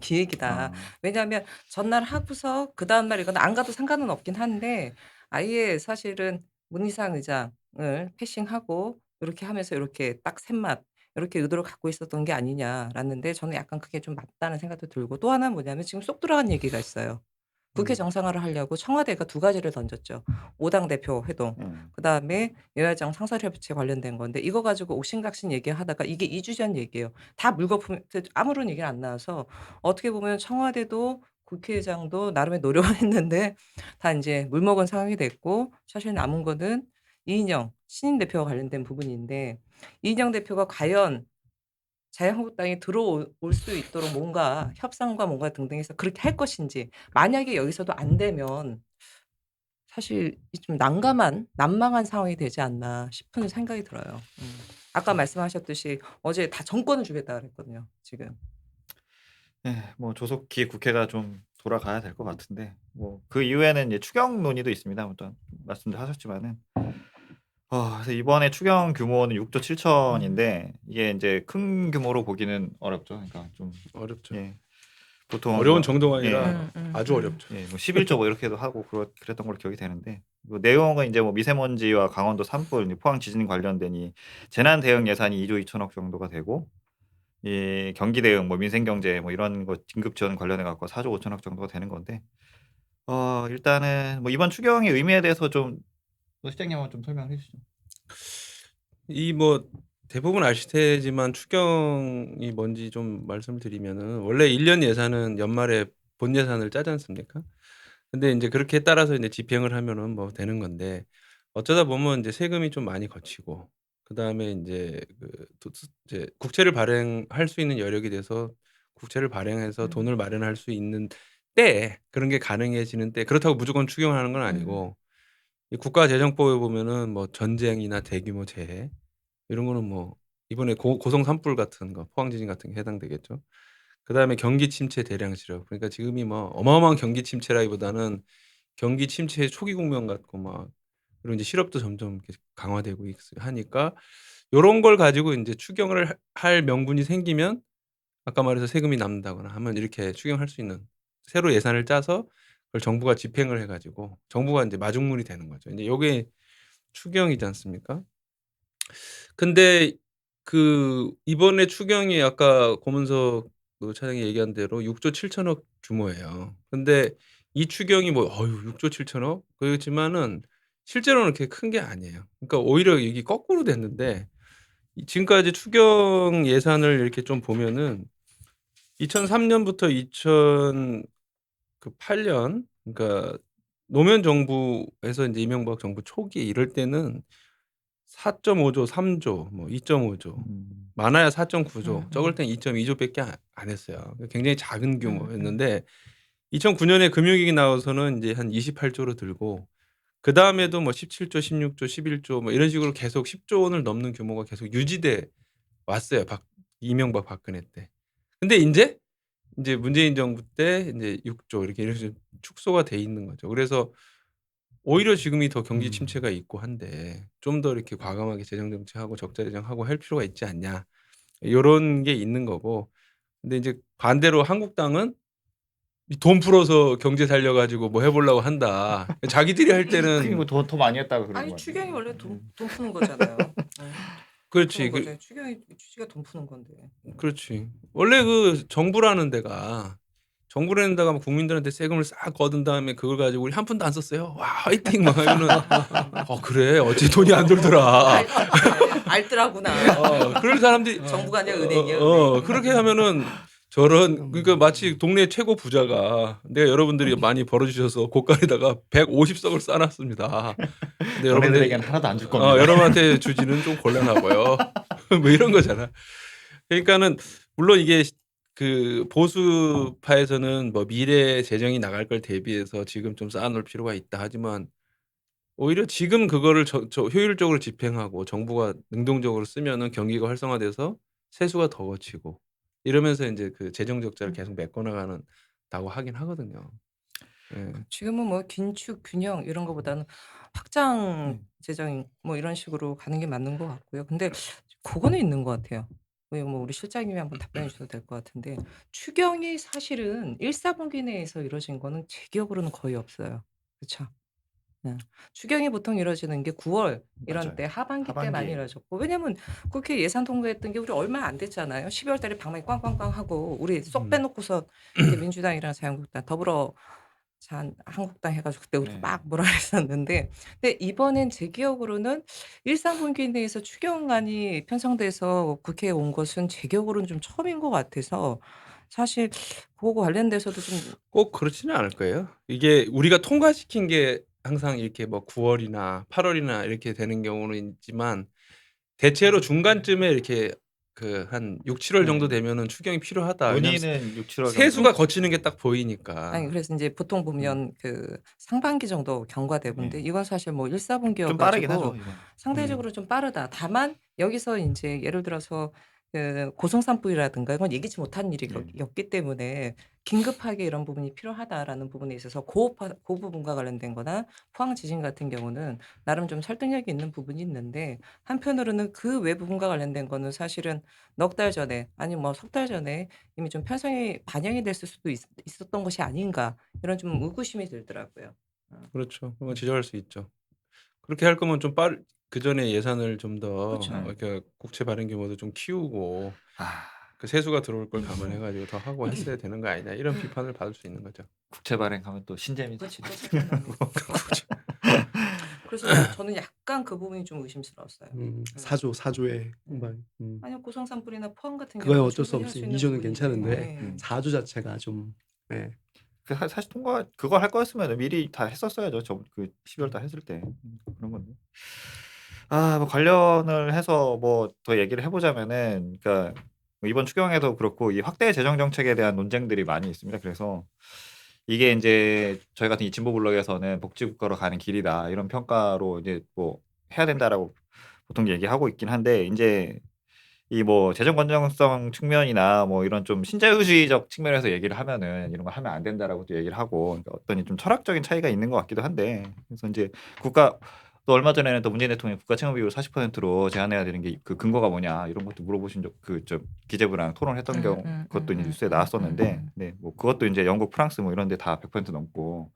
[SPEAKER 3] 기획이다." 왜냐하면 전날 하고서 그다음 날 이건 안 가도 상관은 없긴 한데 아예 사실은 문희상 의장을 패싱하고 요렇게 하면서 요렇게 딱 셋맛 요렇게 의도를 갖고 있었던 게 아니냐라는데 저는 약간 그게 좀 맞다는 생각도 들고 또 하나는 뭐냐면 지금 쏙 들어간 얘기가 있어요. 국회 정상화를 하려고 청와대가 두 가지를 던졌죠. 5당 대표 회동 그다음에 여야정 상설협의체 관련된 건데 이거 가지고 옥신각신 얘기하다가 이게 2주 전 얘기예요. 다 물거품 아무런 얘기가 안 나와서 어떻게 보면 청와대도 국회의장도 나름의 노력을 했는데 다 인제 물먹은 상황이 됐고 사실 남은 거는 이인영 신임 대표와 관련된 부분인데 이인영 대표가 과연 자유한국당이 들어올 수 있도록 뭔가 협상과 뭔가 등등 해서 그렇게 할 것인지 만약에 여기서도 안 되면 사실 이 좀 난감한 난망한 상황이 되지 않나 싶은 생각이 들어요. 아까 말씀하셨듯이 어제 다 정권을 주겠다 그랬거든요 지금.
[SPEAKER 1] 네, 뭐 조속히 국회가 좀 돌아가야 될 것 같은데 뭐 그 이후에는 이제 추경 논의도 있습니다. 일단 말씀도 하셨지만은 그래서 이번에 추경 규모는 6조 7천인데 이게 인제 큰 규모로 보기는 어렵죠. 그러니까 좀
[SPEAKER 2] 어렵죠.
[SPEAKER 1] 예. 보통
[SPEAKER 2] 어려운
[SPEAKER 1] 뭐
[SPEAKER 2] 정도가
[SPEAKER 1] 예.
[SPEAKER 2] 아니라 아주 어렵죠.
[SPEAKER 1] 예. 뭐 11조 뭐 이렇게도 하고 그랬던 걸로 기억이 되는데 뭐 내용은 인제 뭐 미세먼지와 강원도 산불, 이제 포항 지진 관련된 이 재난 대응 예산이 2조 2천억 정도가 되고 이 경기 대응 뭐 민생 경제 뭐 이런 거 긴급 지원 관련해 갖고 4조 5천억 정도가 되는 건데 일단은 뭐 이번 추경의 의미에 대해서 좀 노 실장님 한번 좀 설명해 주시죠.
[SPEAKER 2] 이 뭐 대부분 아실 테지만 추경이 뭔지 좀 말씀을 드리면은 원래 1년 예산은 연말에 본 예산을 짜지 않습니까? 근데 인제 그렇게 따라서 인제 집행을 하면은 뭐 되는 건데 어쩌다 보면 인제 세금이 좀 많이 거치고 그다음에 인제 이제 국채를 발행할 수 있는 여력이 돼서 국채를 발행해서
[SPEAKER 3] 음.
[SPEAKER 2] 돈을 마련할 수 있는 때에 그런 게 가능해지는 때 그렇다고 무조건 추경하는 건 아니고 이 국가재정법에 보면은 뭐 전쟁이나 대규모 재해 이런 거는 뭐 이번에 고성 산불 같은 거 포항 지진 같은 게 해당되겠죠. 그다음에 경기 침체 대량 실업. 그러니까 지금이 뭐 어마어마한 경기 침체라기보다는 경기 침체의 초기 국면 같고 막 그리고 인제 실업도 점점 이렇게 강화되고 하니까 요런 걸 가지고 인제 추경을 할 명분이 생기면 아까 말해서 세금이 남는다거나 하면 이렇게 추경할 수 있는 새로 예산을 짜서 그걸 정부가 집행을 해 가지고 정부가 인제 마중물이 되는 거죠. 인제 요게 추경이지 않습니까? 근데 이번에 추경이 아까 고문석 차장이 얘기한 대로 6조 7천억 규모예요. 근데 이 추경이 뭐 6조 7천억 그렇지만은 실제로는 그렇게 큰 게 아니에요. 그러니까 오히려 이게 거꾸로 됐는데 지금까지 추경 예산을 이렇게 좀 보면은 2003 년부터 2008년 그러니까 노무현 정부에서 인제 이명박 정부 초기 이럴 때는 4.5조, 3조, 뭐 2.5조, 많아야 4.9조, 적을 땐 2.2조 밖에 안 했어요. 굉장히 작은 규모였는데 2009년에 금융위기 나와서는 인제 한 28조로 들고 그다음에도 뭐 17조, 16조, 11조 뭐 이런 식으로 계속 10조 원을 넘는 규모가 계속 유지돼 왔어요. 이명박 박근혜 때. 근데 인제 문재인 정부 때 인제 6조 이렇게 축소가 돼 있는 거죠. 그래서 오히려 지금이 더 경기
[SPEAKER 1] 음.
[SPEAKER 2] 침체가 있고 한데 좀 더 이렇게 과감하게 재정 정책하고 적자 재정하고 할 필요가 있지 않냐. 요런 게 있는 거고. 근데 이제 반대로 한국당은 이 돈 풀어서 경제 살려 가지고 뭐 해 보려고 한다. 자기들이 할
[SPEAKER 1] 그게
[SPEAKER 2] 때는
[SPEAKER 1] 뭐더 많이 했다고 그런
[SPEAKER 3] 아니
[SPEAKER 1] 거
[SPEAKER 3] 추경이
[SPEAKER 1] 같아요.
[SPEAKER 3] 원래 돈 푸는 거잖아요. 돈
[SPEAKER 2] 그렇지.
[SPEAKER 3] 푸는 거죠. 추경이 취지가 돈 푸는 건데.
[SPEAKER 2] 그렇지. 원래 그 정부라는 데가 국민들한테 세금을 싹 거둔 다음에 그걸 가지고 "우리 한 푼도 안 썼어요. 와 화이팅." 막 하면은 그래. 어째 돈이 안 돌더라."
[SPEAKER 3] 알더라구나.
[SPEAKER 2] 그런 사람들이
[SPEAKER 3] 정부가 아니라 은행이야. 은행.
[SPEAKER 2] 그렇게 하면은 저런 그러니까 마치 동네 최고 부자가 내가 여러분들이 많이 벌어 주셔서 고깔에다가 150석을 쌓아 놨습니다. 근데
[SPEAKER 1] 너네들에겐 하나도 안 줄 겁니다.
[SPEAKER 2] 여러분한테 주지는 좀 곤란하고요. 뭐 이런 거잖아. 그러니까는 물론 이게 그 보수파에서는 뭐 미래 재정이 나갈 걸 대비해서 지금 좀 쌓아 놓을 필요가 있다 하지만 오히려 지금 그거를 저 효율적으로 집행하고 정부가 능동적으로 쓰면은 경기가 활성화돼서 세수가 더 거치고 이러면서 인제 그 재정 적자를 계속 메꿔 나가는다고 하긴 하거든요. 예.
[SPEAKER 3] 지금은 뭐 긴축 균형 이런 거보다는 확장
[SPEAKER 1] 네.
[SPEAKER 3] 재정 뭐 이런 식으로 가는 게 맞는 것 같고요. 근데 그거는 있는 것 같아요. 뭐 우리 실장님이 한번 답변해 주셔도 될 것 같은데 추경이 사실은 1-4분기 내에서 이루어진 거는 제 기억으로는 거의 없어요. 그쵸? 네. 추경이 보통 이루어지는 게 9월 이런
[SPEAKER 1] 맞아요.
[SPEAKER 3] 때 하반기 때 많이
[SPEAKER 1] 하반기에.
[SPEAKER 3] 이루어졌고 왜냐면 국회 예산 통과했던 게 우리 얼마 안 됐잖아요. 12월 달에 방망이 꽝꽝꽝 하고 우리 쏙 빼놓고서 이제 민주당이랑 자유한국당 더불어 한국당 해 가지고 그때 우리
[SPEAKER 1] 네.
[SPEAKER 3] 막 뭐라 그랬었는데 근데 이번엔 제 기억으로는 1-3분기 내에서 추경안이 편성돼서 국회에 온 것은 제 기억으로는 좀 처음인 것 같아서 사실 그거 관련돼서도 좀
[SPEAKER 2] 꼭 그렇지는 않을 거예요. 이게 우리가 통과시킨 게 항상 이렇게 뭐 9 월이나 8 월이나 이렇게 되는 경우는 있지만 대체로 중간쯤에 이렇게 그 한 6-7 월 정도
[SPEAKER 1] 네.
[SPEAKER 2] 되면은 추경이 필요하다. 왜냐면
[SPEAKER 1] 논의는 6-7월 정도.
[SPEAKER 2] 세수가 거치는 게 딱
[SPEAKER 3] 아니
[SPEAKER 2] 보이니까.
[SPEAKER 3] 그래서 인제 보통 보면 그 상반기 정도 경과되는데
[SPEAKER 1] 네.
[SPEAKER 3] 이건 사실 뭐 1-4분기여
[SPEAKER 1] 좀 빠르긴 하죠,
[SPEAKER 3] 가지고
[SPEAKER 1] 이건.
[SPEAKER 3] 상대적으로 좀 빠르다. 다만 여기서 인제 예를 들어서 그 고성산불이라든가 이건 예기치 못한 일이
[SPEAKER 1] 네.
[SPEAKER 3] 였기 때문에 긴급하게 이런 부분이 필요하다라는 부분에 있어서 고 부분과 관련된 거나 포항 지진 같은 경우는 나름 좀 설득력이 있는 부분이 있는데 한편으로는 그 외 부분과 관련된 거는 사실은 넉 달 전에 아니면 뭐 석 달 전에 이미 좀 편성이 반영이 됐을 수도 있었던 것이 아닌가 이런 좀 의구심이 들더라고요.
[SPEAKER 2] 그렇죠. 그건 지적할 수 있죠. 그렇게 할 거면 좀 그전에 예산을 좀 더
[SPEAKER 3] 그쵸.
[SPEAKER 2] 이렇게 국채 발행 규모도 좀 키우고
[SPEAKER 1] 아,
[SPEAKER 2] 그 세수가 들어올 걸 감안해 가지고 더 하고 했어야 되는 거 아니냐 이런 비판을 받을 수 있는 거죠.
[SPEAKER 1] 국채 발행하면 또 신재미
[SPEAKER 3] 그렇지.
[SPEAKER 1] 자체.
[SPEAKER 3] 또 생각나네. 그래서 저는 약간 그 부분이 좀 의심스러웠어요.
[SPEAKER 4] 4조에
[SPEAKER 3] 네.
[SPEAKER 4] 막
[SPEAKER 3] 아니요 고성산불이나 포항 같은
[SPEAKER 4] 그거야
[SPEAKER 3] 경우는
[SPEAKER 4] 어쩔 수
[SPEAKER 3] 충분히 할
[SPEAKER 4] 없이
[SPEAKER 3] 수 있는
[SPEAKER 4] 2조는
[SPEAKER 3] 부분인데.
[SPEAKER 4] 괜찮은데
[SPEAKER 3] 네.
[SPEAKER 4] 4조 자체가 좀 네.
[SPEAKER 1] 사실 그거 할 거였으면 미리 다 했었어야죠. 그 12월 달 했을 때. 그런 건데. 뭐 관련을 해서 뭐 더 얘기를 해 보자면은 그러니까 뭐 이번 추경에도 그렇고 이 확대 재정 정책에 대한 논쟁들이 많이 있습니다. 그래서 이게 인제 저희 같은 이 진보 블록에서는 복지국가로 가는 길이다. 이런 평가로 이제 뭐 해야 된다라고 보통 얘기하고 있긴 한데 인제 이 뭐 재정 건전성 측면이나 뭐 이런 좀 신자유주의적 측면에서 얘기를 하면은 "이런 거 하면 안 된다."라고 또 얘기를 하고 그러니까 어떤 좀 철학적인 차이가 있는 것 같기도 한데 그래서 인제 또 얼마 전에는 또 문재인 대통령이 국가 채무 비율 40%로 제한해야 되는 게 그 근거가 뭐냐 이런 것도 물어보신 적 기재부랑 토론했던 경우 그것도 이제 뉴스에 나왔었는데 네 뭐 그것도 인제 영국, 프랑스 뭐 이런 데 다 100% 넘고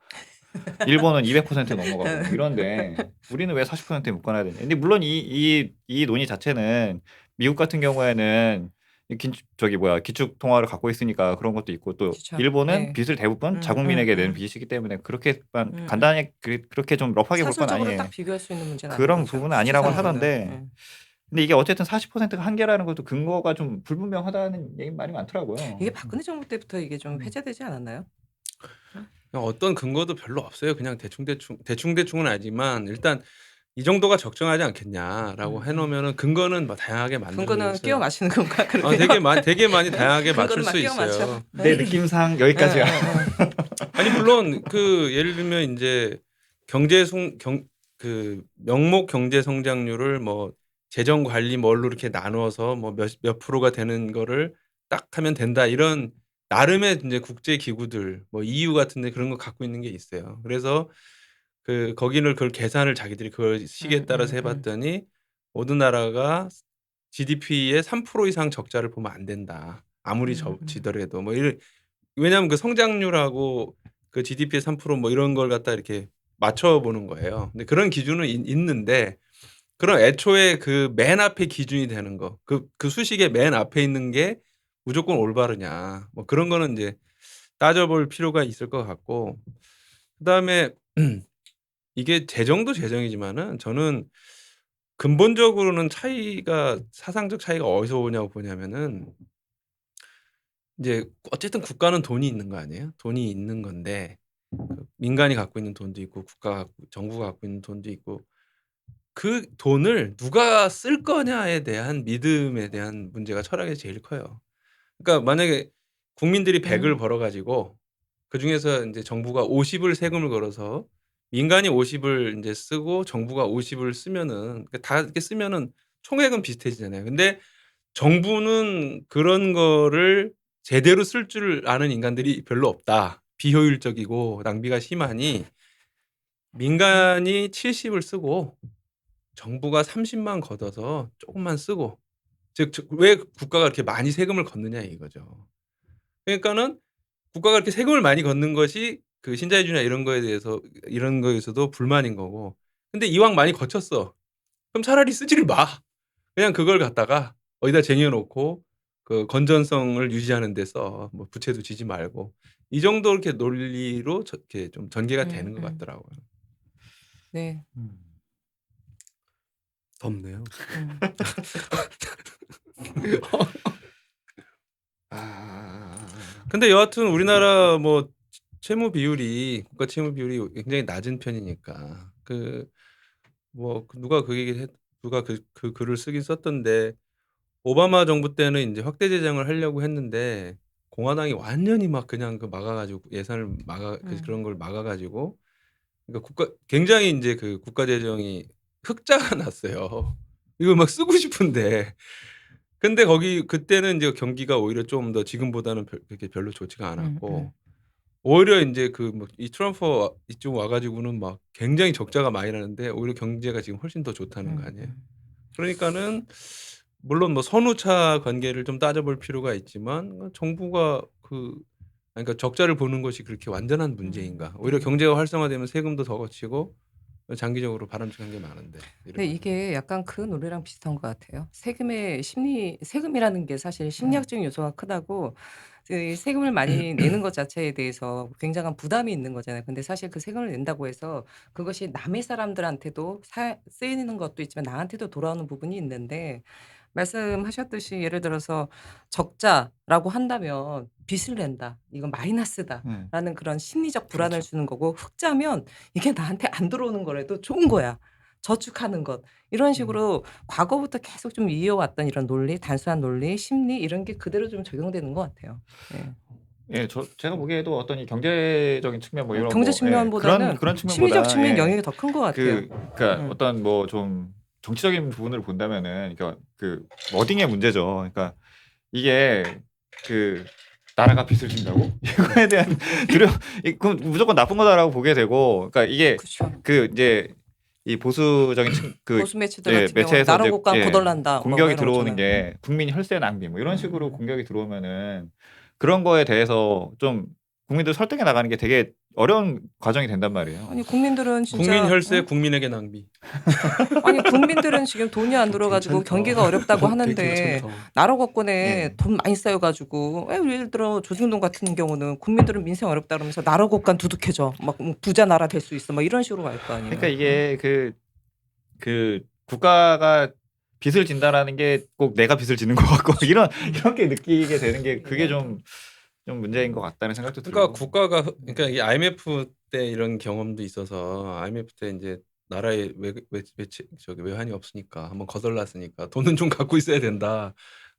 [SPEAKER 1] 일본은 200% 넘어가고 뭐 이런데 우리는 왜 40%에 묶어놔야 되냐. 근데 물론 이 논의 자체는 미국 같은 경우에는 기축 통화를 갖고 있으니까 그런 것도 있고 또
[SPEAKER 3] 그쵸.
[SPEAKER 1] 일본은
[SPEAKER 3] 네.
[SPEAKER 1] 빚을 대부분 자국민에게 내는 빚이기 때문에 그렇게만 간단하게 그렇게 좀 러프하게 볼 건
[SPEAKER 3] 사술적으로
[SPEAKER 1] 아니에요.
[SPEAKER 3] 딱 비교할 수 있는 문제는 아닌
[SPEAKER 1] 그런
[SPEAKER 3] 거죠.
[SPEAKER 1] 부분은 아니라고
[SPEAKER 3] 수치상으로는.
[SPEAKER 1] 하던데
[SPEAKER 3] 네.
[SPEAKER 1] 근데 이게 어쨌든 40%가 한계라는 것도 근거가 좀 불분명하다는 얘기 말이 많더라고요.
[SPEAKER 3] 이게 박근혜 정부 때부터 이게 좀 회자되지 않았나요?
[SPEAKER 2] 그냥 어떤 근거도 별로 없어요. 그냥 대충은 아니지만 일단 "이 정도가 적정하지 않겠냐."라고 해 놓으면은 근거는 뭐 다양하게 만들 수
[SPEAKER 3] 근거는
[SPEAKER 2] 있어요.
[SPEAKER 3] 끼워 마시는 건가 그러면?
[SPEAKER 2] 되게 많이 다양하게 맞출
[SPEAKER 3] 근거는 막
[SPEAKER 2] 수
[SPEAKER 3] 끼워 맞춰.
[SPEAKER 2] 있어요.
[SPEAKER 1] 내 느낌상 여기까지야.
[SPEAKER 2] 아니 물론 그 예를 들면 인제 명목 경제 성장률을 뭐 재정 관리 뭘로 이렇게 나누어서 뭐 몇 프로가 되는 거를 딱 하면 된다 이런 나름의 인제 국제 기구들 뭐 EU 같은 데 그런 거 갖고 있는 게 있어요. 그래서 거기는 그걸 계산을 자기들이 그걸 시기에 따라서 해봤더니 모든 나라가 GDP의 3% 이상 적자를 보면 안 된다. 아무리 지더라도 뭐 왜냐하면 그 성장률하고 그 GDP의 3%뭐 이런 걸 갖다 이렇게 맞춰보는 거예요. 근데 그런 기준은 있는데 그럼 애초에 그 맨 앞에 기준이 되는 거, 그 수식의 맨 앞에 있는 게 무조건 올바르냐, 뭐 그런 거는 이제 따져볼 필요가 있을 것 같고, 그다음에 이게 재정도 재정이지만은 저는 근본적으로는 사상적 차이가 어디서 오냐고 보냐면은 이제 어쨌든 국가는 돈이 있는 거 아니에요? 돈이 있는 건데 민간이 갖고 있는 돈도 있고 정부가 갖고 있는 돈도 있고 그 돈을 누가 쓸 거냐에 대한 믿음에 대한 문제가 철학에서 제일 커요. 그러니까 만약에 국민들이 100을 벌어가지고 그 중에서 이제 정부가 50을 세금을 걸어서 민간이 50을 이제 쓰고 정부가 50을 쓰면은 다 이렇게 쓰면은 총액은 비슷해지잖아요. 근데 정부는 그런 거를 제대로 쓸 줄 아는 인간들이 별로 없다. 비효율적이고 낭비가 심하니 민간이 70을 쓰고 정부가 30만 걷어서 조금만 쓰고, 즉 왜 국가가 그렇게 많이 세금을 걷느냐 이거죠. 그러니까는 국가가 그렇게 세금을 많이 걷는 것이 그 신자유주의나 이런 거에서도 불만인 거고. 근데 이왕 많이 거쳤어. 그럼 차라리 쓰지를 마. 그냥 그걸 갖다가 어디다 쟁여놓고 그 건전성을 유지하는 데 써. 뭐 부채도 지지 말고. 이 정도 이렇게 논리로 이렇게 좀 전개가 되는 것 같더라고요.
[SPEAKER 3] 네.
[SPEAKER 4] 덥네요.
[SPEAKER 2] 근데 여하튼 우리나라 뭐 국가 채무 비율이 굉장히 낮은 편이니까 누가 그 글을 쓰긴 썼던데 오바마 정부 때는 이제 확대 재정을 하려고 했는데 공화당이 완전히 막 그냥 막아가지고 예산을 그런 걸 막아가지고 그러니까 굉장히 이제 그 국가 재정이 흑자가 났어요. 이거 막 쓰고 싶은데. 근데 그때는 이제 경기가 오히려 좀 더 지금보다는 그렇게 별로 좋지가 않았고 오히려 이제 이 트럼프 이쪽 와가지고는 막 굉장히 적자가 많이 나는데 오히려 경제가 지금 훨씬 더 좋다는 거 아니에요. 그러니까는 물론 뭐 선후차 관계를 좀 따져볼 필요가 있지만 정부가 그러니까 적자를 보는 것이 그렇게 완전한 문제인가? 오히려 경제가 활성화되면 세금도 더 거치고 장기적으로 바람직한 게 많은데.
[SPEAKER 3] 근데 이게 약간 그 논리랑 비슷한 것 같아요. 세금이라는 게 사실 심리학적인 요소가 크다고 그 세금을 많이 내는 것 자체에 대해서 굉장한 부담이 있는 거잖아요. 근데 사실 그 세금을 낸다고 해서 그것이 남의 사람들한테도 쓰이는 것도 있지만 나한테도 돌아오는 부분이 있는데 말씀하셨듯이 예를 들어서 적자라고 한다면 빚을 낸다. 이건 마이너스다라는 그런 심리적 불안을 주는 거고 흑자면 이게 나한테 안 들어오는 거라도 좋은 거야. 저축하는 것. 이런 식으로 과거부터 계속 좀 이어왔던 이런 논리, 단순한 논리, 심리 이런 게 그대로 좀 적용되는 것 같아요. 예.
[SPEAKER 1] 예, 제가 보기에도 어떤 이 경제적인 측면 뭐 이런
[SPEAKER 3] 경제
[SPEAKER 1] 예,
[SPEAKER 3] 측면보다는
[SPEAKER 1] 그런
[SPEAKER 3] 심리적
[SPEAKER 1] 측면보다
[SPEAKER 3] 측면
[SPEAKER 1] 예,
[SPEAKER 3] 영역이 더 큰 것 같아요.
[SPEAKER 1] 그러니까 어떤 뭐 좀 정치적인 부분을 본다면은 그러니까 그 워딩의 문제죠. 그러니까 이게 나라가 빚을 진다고 이거에 대한 그건 무조건 나쁜 거다라고 보게 되고, 그러니까 이게
[SPEAKER 3] 그렇죠.
[SPEAKER 1] 이제 이 보수적인
[SPEAKER 3] 보수 매체들 같은 경우는
[SPEAKER 1] 매체에서
[SPEAKER 3] 나라
[SPEAKER 1] 이제
[SPEAKER 3] 국가 고달난다. 뭐
[SPEAKER 1] 공격이
[SPEAKER 3] 이런
[SPEAKER 1] 들어오는
[SPEAKER 3] 거잖아요.
[SPEAKER 1] 게 국민 혈세 낭비 뭐 이런 식으로 공격이 들어오면은 그런 거에 대해서 좀 국민들 설득해 나가는 게 되게 어려운 과정이 된단 말이에요.
[SPEAKER 3] 아니 국민들은 진짜
[SPEAKER 2] 국민 혈세
[SPEAKER 3] 응?
[SPEAKER 2] 국민에게 낭비.
[SPEAKER 3] 아니 국민들은 지금 돈이 안 들어가지고
[SPEAKER 4] 괜찮다.
[SPEAKER 3] 경기가 어렵다고
[SPEAKER 4] 되게
[SPEAKER 3] 하는데
[SPEAKER 4] 괜찮다.
[SPEAKER 3] 나라 국권에
[SPEAKER 1] 예.
[SPEAKER 3] 돈 많이 쌓여가지고 예를 들어 조중동 같은 경우는 국민들은 민생 어렵다 그러면서 나라 국간 두둑해져 막 부자 나라 될 수 있어 막 이런 식으로 갈 거 아니에요.
[SPEAKER 1] 그러니까 이게 국가가 빚을 진다라는 게 꼭 내가 빚을 지는 것 같고 이렇게 느끼게 되는 게 그게 좀 문제인 것 같다는 생각도
[SPEAKER 2] 그러니까
[SPEAKER 1] 들고.
[SPEAKER 2] 그러니까 이 IMF 때 이런 경험도 있어서 IMF 때 이제 나라에 외환이 없으니까 한번 거덜났으니까 돈은 좀 갖고 있어야 된다.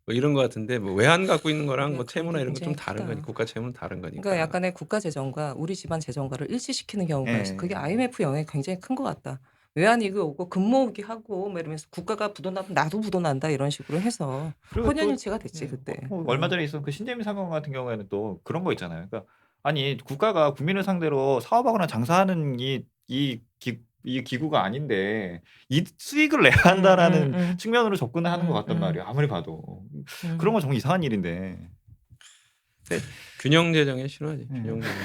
[SPEAKER 2] 뭐 이런 거 같은데 뭐 외환 갖고 있는 거랑 뭐
[SPEAKER 3] 그게
[SPEAKER 2] 채무나 이런 거 좀
[SPEAKER 3] 굉장히
[SPEAKER 2] 다른
[SPEAKER 3] 크다.
[SPEAKER 2] 거니 국가 채무는 다른 거니까.
[SPEAKER 3] 그러니까 약간의 국가 재정과 우리 집안 재정과를 일치시키는 경우가 있어. 그게 IMF 영향이 굉장히 큰 것 같다. 외환위기 오고 금모으기 하고 뭐 이러면서 국가가 부도나면 나도 부도난다 이런 식으로 해서
[SPEAKER 1] 그리고
[SPEAKER 3] 혼연일치가 됐지 그때.
[SPEAKER 1] 얼마 전에 있었던 그 신재민 사건 같은 경우에는 또 그런 거 있잖아요. 그러니까 아니 국가가 국민을 상대로 사업하거나 장사하는 이 이 기구가 아닌데 이 수익을 내야 한다라는 측면으로 접근을 하는 것 같단 말이에요. 아무리 봐도 그런 건 정말 이상한 일인데.
[SPEAKER 2] 균형 재정의 신화지.
[SPEAKER 1] 네.
[SPEAKER 2] 균형 재정.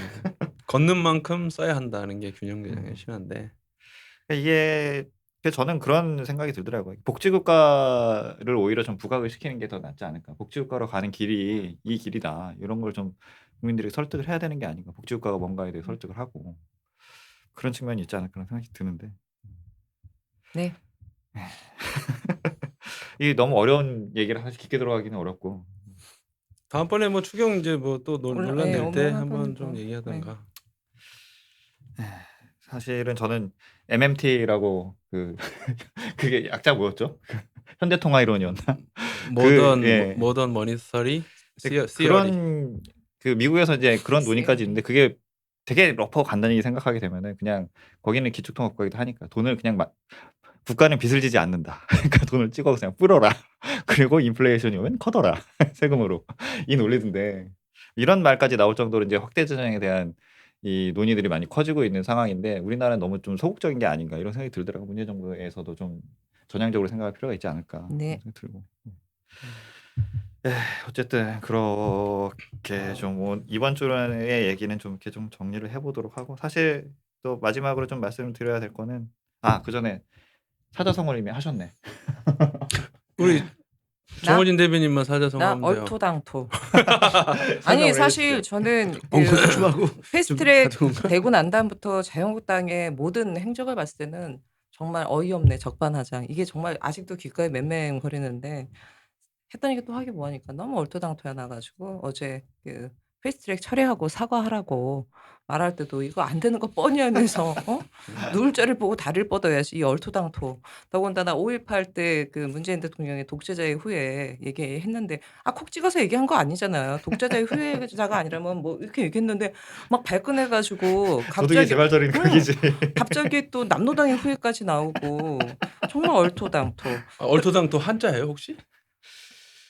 [SPEAKER 2] 걷는 만큼 써야 한다는 게 균형 재정의 신화인데.
[SPEAKER 1] 이게 저는 그런 생각이 들더라고요. 복지국가를 오히려 좀 부각을 시키는 게 더 낫지 않을까. 복지국가로 가는 길이 이 길이다. 이런 걸 좀 국민들에게 설득을 해야 되는 게 아닌가. 복지국가가 뭔가에 대해 설득을 하고 그런 측면이 있지 않을까 그런 생각이 드는데.
[SPEAKER 3] 네.
[SPEAKER 1] 이게 너무 어려운 얘기를 사실 깊게 들어가기는 어렵고.
[SPEAKER 2] 다음번에 뭐 추경 이제 뭐 또 논란
[SPEAKER 3] 네,
[SPEAKER 2] 될 때
[SPEAKER 3] 어머나
[SPEAKER 2] 한번
[SPEAKER 3] 그러니까.
[SPEAKER 2] 좀 얘기하던가.
[SPEAKER 1] 사실은 저는 MMT라고 그게 약자 뭐였죠? 현대통화이론이었나?
[SPEAKER 2] 모던 머니터리 시어리.
[SPEAKER 1] 그런 미국에서 이제 그런 논의까지 있는데 그게 되게 러프하고 간단히 생각하게 되면은 그냥 거기는 기축통화국가이기도 하니까 돈을 그냥 국가는 빚을 지지 않는다. 그러니까 돈을 찍어 그냥 뿌려라. 그리고 인플레이션이 오면 커더라. 세금으로. 이 논리인데 이런 말까지 나올 정도로 이제 확대 재정에 대한 이 논의들이 많이 커지고 있는 상황인데 우리나라는 너무 좀 소극적인 게 아닌가 이런 생각이 들더라고요. 문재인 정부에서도 좀 전향적으로 생각할 필요가 있지 않을까
[SPEAKER 3] 네.
[SPEAKER 1] 생각이 들고. 어쨌든 그렇게 좀 이번 주의 얘기는 좀 이렇게 좀 정리를 해보도록 하고 사실 또 마지막으로 좀 말씀드려야 될 거는 그 전에 사자성어를 이미 하셨네.
[SPEAKER 2] 우리 정호진 대변인만
[SPEAKER 3] 나
[SPEAKER 2] 사자성어하면 돼요.
[SPEAKER 3] 얼토당토. 아니 사실 저는
[SPEAKER 4] 엉거주춤하고
[SPEAKER 3] 패스트트랙 되고 난 다음부터 자유한국당의 모든 행적을 봤을 때는 정말 어이없네 적반하장. 이게 정말 아직도 귓가에 맴맴거리는데 했던 얘기 또 하기 뭐하니까 너무 얼토당토야 나가지고 어제 패스트트랙 처리하고 사과하라고 말할 때도 이거 안 되는 거 뻔히 하면서 누울 자를 보고 다리를 뻗어야지 이 얼토당토. 더군다나 5.18 때 문재인 대통령의 독재자의 후예 얘기했는데 콕 찍어서 얘기한 거 아니잖아요. 독재자의 후예자가 아니라면 뭐 이렇게 얘기했는데 막 발끈해가지고
[SPEAKER 1] 도둑이 제발저리는 얘기지.
[SPEAKER 3] 갑자기 또 남노당의 후예까지 나오고 정말 얼토당토.
[SPEAKER 2] 얼토당토 한자예요 혹시?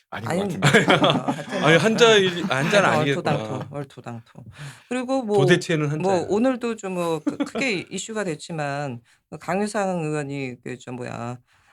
[SPEAKER 1] 아닌 것 같은데.
[SPEAKER 2] 아니 한자는 아니겠구나.
[SPEAKER 3] 얼토당토. 그리고 뭐
[SPEAKER 2] 도대체는 한자야.
[SPEAKER 3] 뭐 오늘도 좀 크게 이슈가 됐지만 강유상 의원이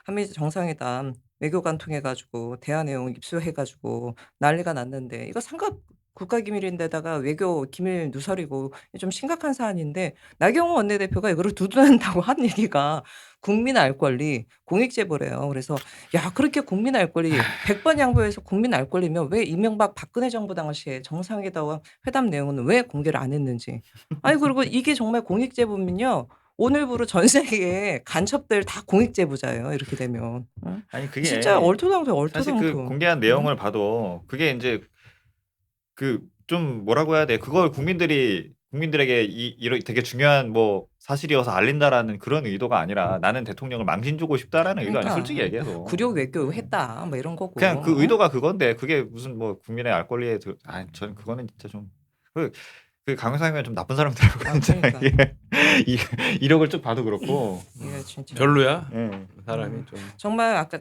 [SPEAKER 3] 한미 정상회담 외교관 통해 가지고 대화 내용 입수해 가지고 난리가 났는데 이거 상급 국가기밀인데다가 외교 기밀 누설이고 좀 심각한 사안인데 나경원 원내대표가 이거를 두둔한다고 한 얘기가 국민 알 권리 공익 제보래요. 그래서 야 그렇게 국민 알 권리 100번 양보해서 국민 알 권리면 왜 이명박 박근혜 정부 당시에 정상회담 내용은 왜 공개를 안 했는지. 아니 그리고 이게 정말 공익 제보면요. 오늘부로 전 세계의 간첩들 다 공익 제보자예요. 이렇게 되면.
[SPEAKER 1] 아니 그게
[SPEAKER 3] 진짜 얼토당토.
[SPEAKER 1] 사실 공개한 내용을 봐도 그게 이제 좀 뭐라고 해야 돼? 그걸 국민들에게 이런 되게 중요한 뭐 사실이어서 알린다라는 그런 의도가 아니라 나는 대통령을 망신 주고 싶다라는 의도 아니야. 솔직히 얘기해서.
[SPEAKER 3] 굴욕 외교했다. 뭐 이런 거고.
[SPEAKER 1] 그냥 그 의도가 그건데 그게 무슨 뭐 국민의 알 권리에 저는 그거는 진짜 좀 그 강효상 의원 좀 나쁜 사람들하고 진짜
[SPEAKER 3] 그러니까.
[SPEAKER 1] 이력을 쭉 봐도 그렇고
[SPEAKER 3] 진짜.
[SPEAKER 2] 별로야. 사람이 좀.
[SPEAKER 3] 정말 아까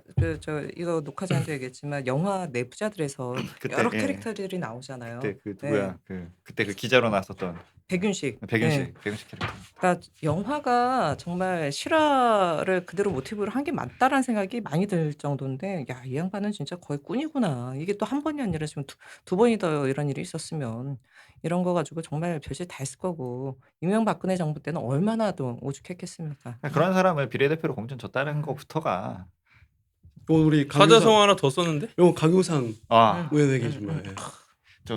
[SPEAKER 3] 이거 녹화 전에도 얘기했지만 영화 내부자들에서
[SPEAKER 1] 그때,
[SPEAKER 3] 여러 캐릭터들이 나오잖아요.
[SPEAKER 1] 그때 누구야? 그때 기자로 나왔었던
[SPEAKER 3] 백윤식
[SPEAKER 1] 캐릭터.
[SPEAKER 3] 그러니까 영화가 정말 실화를 그대로 모티브로 한 게 맞다라는 생각이 많이 들 정도인데 야, 이 양반은 진짜 거의 꾼이구나. 이게 또 한 번이 아니라 지금 두 번이 더 이런 일이 있었으면 이런 거 가지고 정말 별짓 다 했을 거고 이명박근혜 정부 때는 얼마나 더 오죽했겠습니까.
[SPEAKER 1] 그런 사람을 비례대표로 공천 줬다는 것부터가
[SPEAKER 4] 우리
[SPEAKER 2] 사자성어 하나 더 썼는데?
[SPEAKER 4] 이거 강효상 의원에게 정말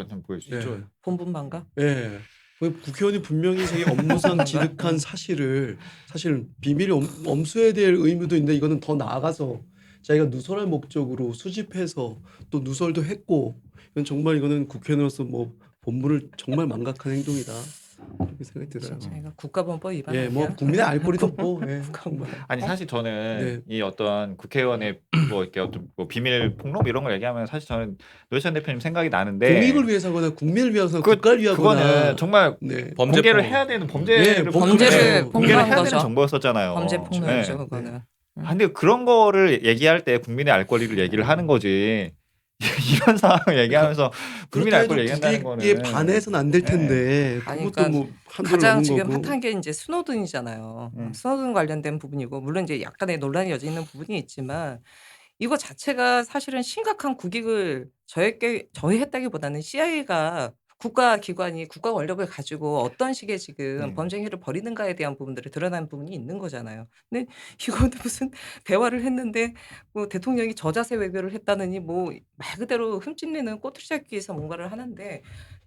[SPEAKER 1] 좀 보여주시죠.
[SPEAKER 4] 네.
[SPEAKER 3] 본분만가?
[SPEAKER 4] 네. 국회의원이 분명히 자기 업무상 지득한 사실을 사실 비밀 엄수해야 될 의무도 있는데 이거는 더 나아가서 자기가 누설할 목적으로 수집해서 또 누설도 했고 이거는 국회의원으로서 뭐 본분을 정말 망각한 행동이다. 그렇게 생각이 들어요.
[SPEAKER 3] 진짜 이거 국가본법 위반.
[SPEAKER 4] 예, 뭐 국민의 알 권리도 없고. 예,
[SPEAKER 1] 아니 사실 저는 이 어떤 국회의원의 뭐 이렇게 어떤 뭐 비밀 폭로 이런 걸 얘기하면 사실 저는 노회찬 대표님 생각이 나는데
[SPEAKER 4] 공익을 위해서거나 국민을 위해서 국가를 위하거나
[SPEAKER 1] 그거는 정말 공개를 해야 되는 범죄를 공개를 해야 되는 정보였었잖아요.
[SPEAKER 3] 범죄 폭로죠 그거는.
[SPEAKER 1] 근데 그런 거를 얘기할 때 국민의 알 권리를 얘기를 하는 거지. 이런 상황을 얘기하면서 국민 알
[SPEAKER 4] 그렇다
[SPEAKER 1] 걸
[SPEAKER 4] 해도
[SPEAKER 1] 얘기한다는
[SPEAKER 4] 국익에
[SPEAKER 1] 거는
[SPEAKER 4] 반해서는 안 될
[SPEAKER 1] 예.
[SPEAKER 4] 텐데
[SPEAKER 3] 아니
[SPEAKER 4] 그것도
[SPEAKER 3] 그러니까
[SPEAKER 4] 뭐 한도를
[SPEAKER 3] 가장
[SPEAKER 4] 넘은
[SPEAKER 3] 지금
[SPEAKER 4] 거고.
[SPEAKER 3] 핫한 게 인제 스노든이잖아요.
[SPEAKER 1] 예.
[SPEAKER 3] 스노든 관련된 부분이고 물론 인제 약간의 논란이 여져 있는 부분이 있지만 이거 자체가 사실은 심각한 국익을 저해했다기보다는 CIA가 국가 기관이 국가 권력을 가지고 어떤 식의 지금
[SPEAKER 1] 네.
[SPEAKER 3] 범죄 행위를 벌이는가에 대한 부분들이 드러나는 부분이 있는 거잖아요. 근데 이거는 무슨 대화를 했는데 뭐 대통령이 저자세 외교를 했다느니 뭐 말 그대로 흠집내는 꼬투리 잡기에서 뭔가를 하는데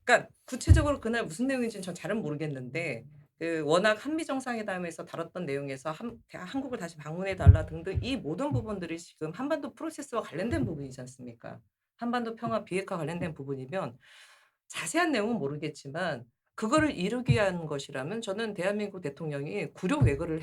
[SPEAKER 3] 그러니까 구체적으로 그날 무슨 내용인지는 전 잘은 모르겠는데 그 워낙 한미 정상회담에서 다뤘던 내용에서 한국을 다시 방문해 달라 등등 이 모든 부분들이 지금 한반도 프로세스와 관련된 부분이지 않습니까? 한반도 평화 비핵화 관련된 부분이면 자세한 내용은 모르겠지만 그거를 이루기 위한 것이라면 저는 대한민국 대통령이 구력 외교를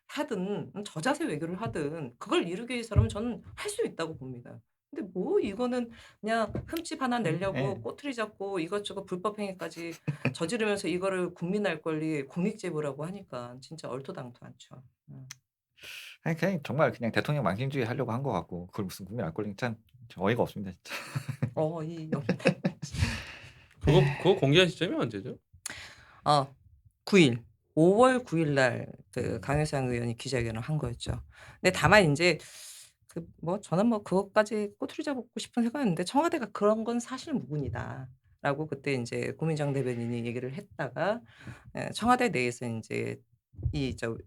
[SPEAKER 3] 하든 저자세 외교를 하든 그걸 이루기 위해서라면 저는 할 수 있다고 봅니다. 근데 뭐 이거는 그냥 흠집 하나 내려고
[SPEAKER 1] 예.
[SPEAKER 3] 꼬투리 잡고 이것저것 불법 행위까지 저지르면서 이거를 국민 알 권리 공익 제보라고 하니까 진짜 얼토당토 않죠.
[SPEAKER 1] 아니 그냥 정말 그냥 대통령 망신주의 하려고 한 것 같고 그걸 무슨 국민 알 권리 참 어이가 없습니다 진짜.
[SPEAKER 3] 이
[SPEAKER 2] 그거 공개한 시점이 언제죠?
[SPEAKER 3] 9 일, 5월 9일 날 그 강효상 의원이 기자회견을 한 거였죠. 근데 다만 인제 그 뭐 저는 뭐 그것까지 꼬투리 잡고 싶은 생각은 없는데 청와대가 "그런 건 사실 무근이다."라고 그때 인제 고민정 대변인이 얘기를 했다가 청와대 내에서 인제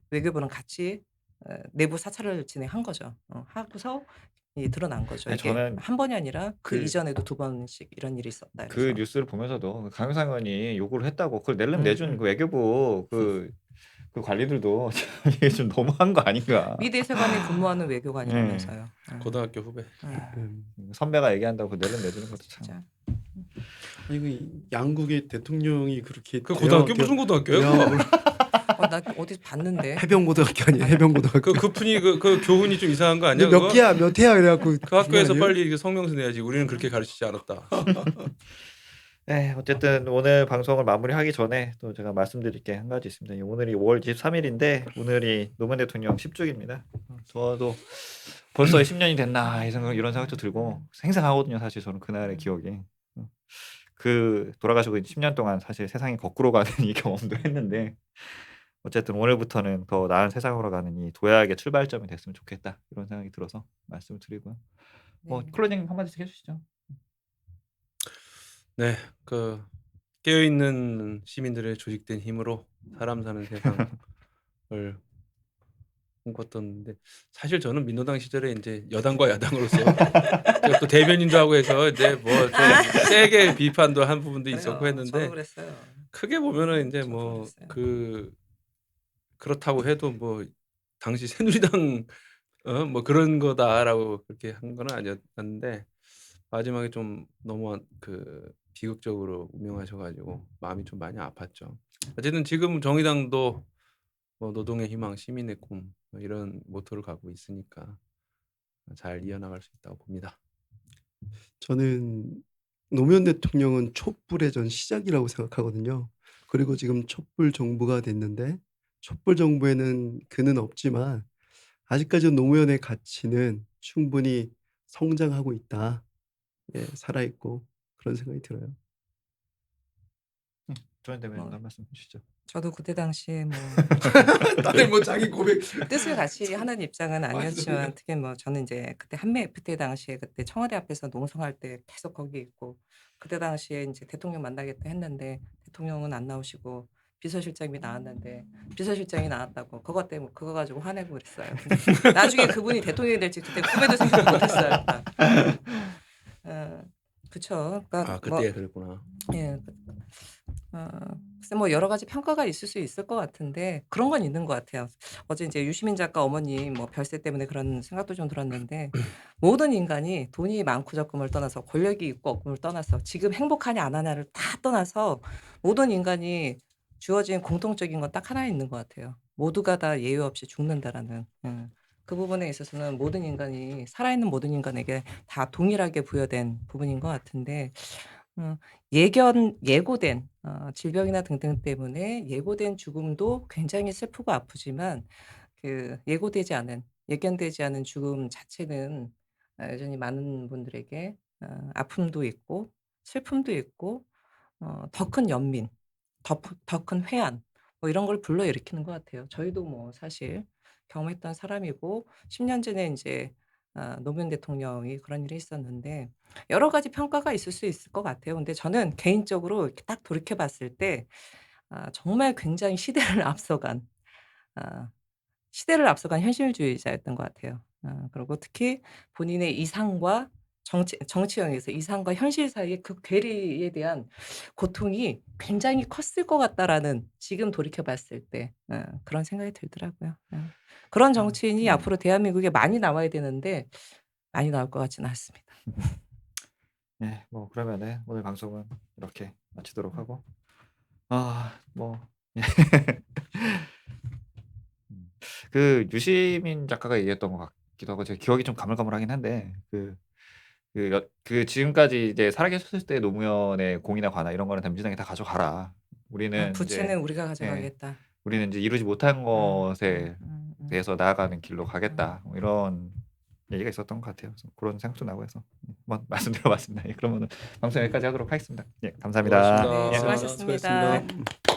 [SPEAKER 3] 외교부는 같이 내부 사찰을 진행한 거죠. 하고서 드러난 거죠.
[SPEAKER 1] 아니
[SPEAKER 3] 이게
[SPEAKER 1] 저는
[SPEAKER 3] 한 번이 아니라 그
[SPEAKER 1] 그
[SPEAKER 3] 이전에도 2번씩 이런 일이 있었다
[SPEAKER 1] 그
[SPEAKER 3] 이래서.
[SPEAKER 1] 뉴스를 보면서도 강효상 의원이 요구를 했다고 그걸 낼름 내준 그
[SPEAKER 3] 음.
[SPEAKER 1] 외교부 그 관리들도 참 이게 좀 너무한 거 아닌가.
[SPEAKER 3] 미 대사관에 근무하는
[SPEAKER 1] 예.
[SPEAKER 3] 외교관이라면서요.
[SPEAKER 2] 고등학교 후배.
[SPEAKER 1] 선배가 얘기한다고 그 낼름 내주는 것도 참.
[SPEAKER 3] 진짜.
[SPEAKER 4] 아니 그 양국의 대통령이 그렇게
[SPEAKER 2] 그 고등학교 무슨 고등학교예요?
[SPEAKER 3] 나 어디서 봤는데.
[SPEAKER 4] 해병고등학교 아니에요? 해병고등학교.
[SPEAKER 2] 그 분이 그 교훈이 좀 이상한 거 아니야?
[SPEAKER 4] 몇
[SPEAKER 2] 그거?
[SPEAKER 4] 개야 몇 해야 그래갖고
[SPEAKER 2] 그 학교에서
[SPEAKER 4] 아니에요?
[SPEAKER 2] 빨리 이렇게 성명서 내야지. 우리는 그렇게 가르치지 않았다.
[SPEAKER 1] 네, 어쨌든 오늘 방송을 마무리하기 전에 또 제가 말씀드릴 게 한 가지 있습니다. 오늘이 5월 23일인데 오늘이 노무현 대통령 10주기입니다. 저도 벌써 10년이 됐나 이런 생각도 들고 생생하거든요. 사실 저는 그날의 기억이. 그 돌아가시고 10년 동안 사실 세상이 거꾸로 가는 이 경험도 했는데 어쨌든 오늘부터는 더 나은 세상으로 가는 이 도약의 출발점이 됐으면 좋겠다 이런 생각이 들어서 말씀을 드리고요. 뭐
[SPEAKER 3] 네.
[SPEAKER 1] 클로징 한마디씩 해주시죠.
[SPEAKER 2] 네, 그 깨어 있는 시민들의 조직된 힘으로 사람 사는 세상을 꿈꿨었는데 사실 저는 민노당 시절에 이제 여당과 야당으로서 제가 또 대변인도 하고 해서 이제 뭐 좀 세게 비판도 한 부분도 있었고
[SPEAKER 3] 저도
[SPEAKER 2] 했는데
[SPEAKER 3] 그랬어요.
[SPEAKER 2] 크게 보면은 이제
[SPEAKER 3] 저도
[SPEAKER 2] 뭐
[SPEAKER 3] 그랬어요.
[SPEAKER 2] 그렇다고 해도 뭐 당시 새누리당 뭐 그런 거다라고 그렇게 한 건 아니었는데 마지막에 좀 너무 비극적으로 운명하셔가지고 마음이 좀 많이 아팠죠. 어쨌든 지금 정의당도 뭐 노동의 희망, 시민의 꿈 이런 모토를 갖고 있으니까 잘 이어나갈 수 있다고 봅니다.
[SPEAKER 4] 저는 노무현 대통령은 촛불의 전 시작이라고 생각하거든요. 그리고 지금 촛불 정부가 됐는데 촛불 정부에는 그는 없지만 아직까지 노무현의 가치는 충분히 성장하고 있다. 예, 살아있고 그런 생각이 들어요.
[SPEAKER 1] 조현 대변인
[SPEAKER 3] 뭐.
[SPEAKER 1] 한 말씀 해주시죠.
[SPEAKER 3] 저도 그때 당시에 뭐
[SPEAKER 4] 다들 뭐 자기 고백
[SPEAKER 3] 뜻을 같이 하는 입장은 아니었지만 특히 뭐 저는 이제 그때 한미 FTA 당시에 그때 청와대 앞에서 농성할 때 계속 거기 있고 그때 당시에 이제 대통령 만나겠다 했는데 대통령은 안 나오시고 비서실장이 나왔는데 비서실장이 나왔다고 그것 때문에 그거 가지고 화내고 그랬어요. 근데 나중에 그분이 대통령이 될지 그때 꿈에도 생각 못했어요. 그쵸. 그러니까
[SPEAKER 2] 그때 그랬구나.
[SPEAKER 3] 예. 글쎄 뭐 여러 가지 평가가 있을 수 있을 것 같은데 그런 건 있는 것 같아요. 어제 이제 유시민 작가 어머님 뭐 별세 때문에 그런 생각도 좀 들었는데 모든 인간이 돈이 많고 적금을 떠나서 권력이 있고 없음을 떠나서 지금 행복하냐 안 하냐를 다 떠나서 모든 인간이 주어진 공통적인 건 딱 하나 있는 것 같아요. 모두가 다 예외 없이 죽는다라는. 그 부분에 있어서는 모든 인간이 살아있는 모든 인간에게 다 동일하게 부여된 부분인 것 같은데 예고된 질병이나 등등 때문에 예고된 죽음도 굉장히 슬프고 아프지만 그 예견되지 않은 죽음 자체는 여전히 많은 분들에게 아픔도 있고 슬픔도 있고 더 큰 연민, 더 큰 회한 뭐 이런 걸 불러일으키는 것 같아요. 저희도 뭐 사실 경험했던 사람이고 10년 전에 인제 노무현 대통령이 그런 일이 있었는데 여러 가지 평가가 있을 수 있을 것 같아요. 근데 저는 개인적으로 이렇게 딱 돌이켜 봤을 때 정말 굉장히 시대를 앞서간 아 현실주의자였던 것 같아요. 그리고 특히 본인의 이상과 정치형에서 이상과 현실 사이의 그 괴리에 대한 고통이 굉장히 컸을 것 같다라는 지금 돌이켜 봤을 때 그런 생각이 들더라고요. 그런 정치인이 앞으로 대한민국에 많이 나와야 되는데 많이 나올 것 같지는 않습니다.
[SPEAKER 1] 네, 뭐 그러면은 오늘 방송은 이렇게 마치도록 하고 뭐 예. 그 유시민 작가가 얘기했던 것 같기도 하고 제가 기억이 좀 가물가물하긴 한데 그 지금까지 이제 살아계셨을 때 노무현의 공이나 관할 이런 거는 다 민주당이 다 가져가라. 우리는 이제
[SPEAKER 3] 부채는 우리가
[SPEAKER 1] 예.
[SPEAKER 3] 가져가겠다.
[SPEAKER 1] 우리는 이제 이루지 못한 것에
[SPEAKER 3] 음.
[SPEAKER 1] 대해서 나아가는 길로 가겠다. 뭐 이런 얘기가 있었던 것 같아요. 그래서 그런 생각도 나고 해서 한번 말씀드려봤습니다. 예, 그러면은 방송 여기까지 하도록 하겠습니다. 예, 감사합니다.
[SPEAKER 2] 수고하셨습니다.
[SPEAKER 3] 네,
[SPEAKER 4] 수고하셨습니다.
[SPEAKER 3] 수고하셨습니다.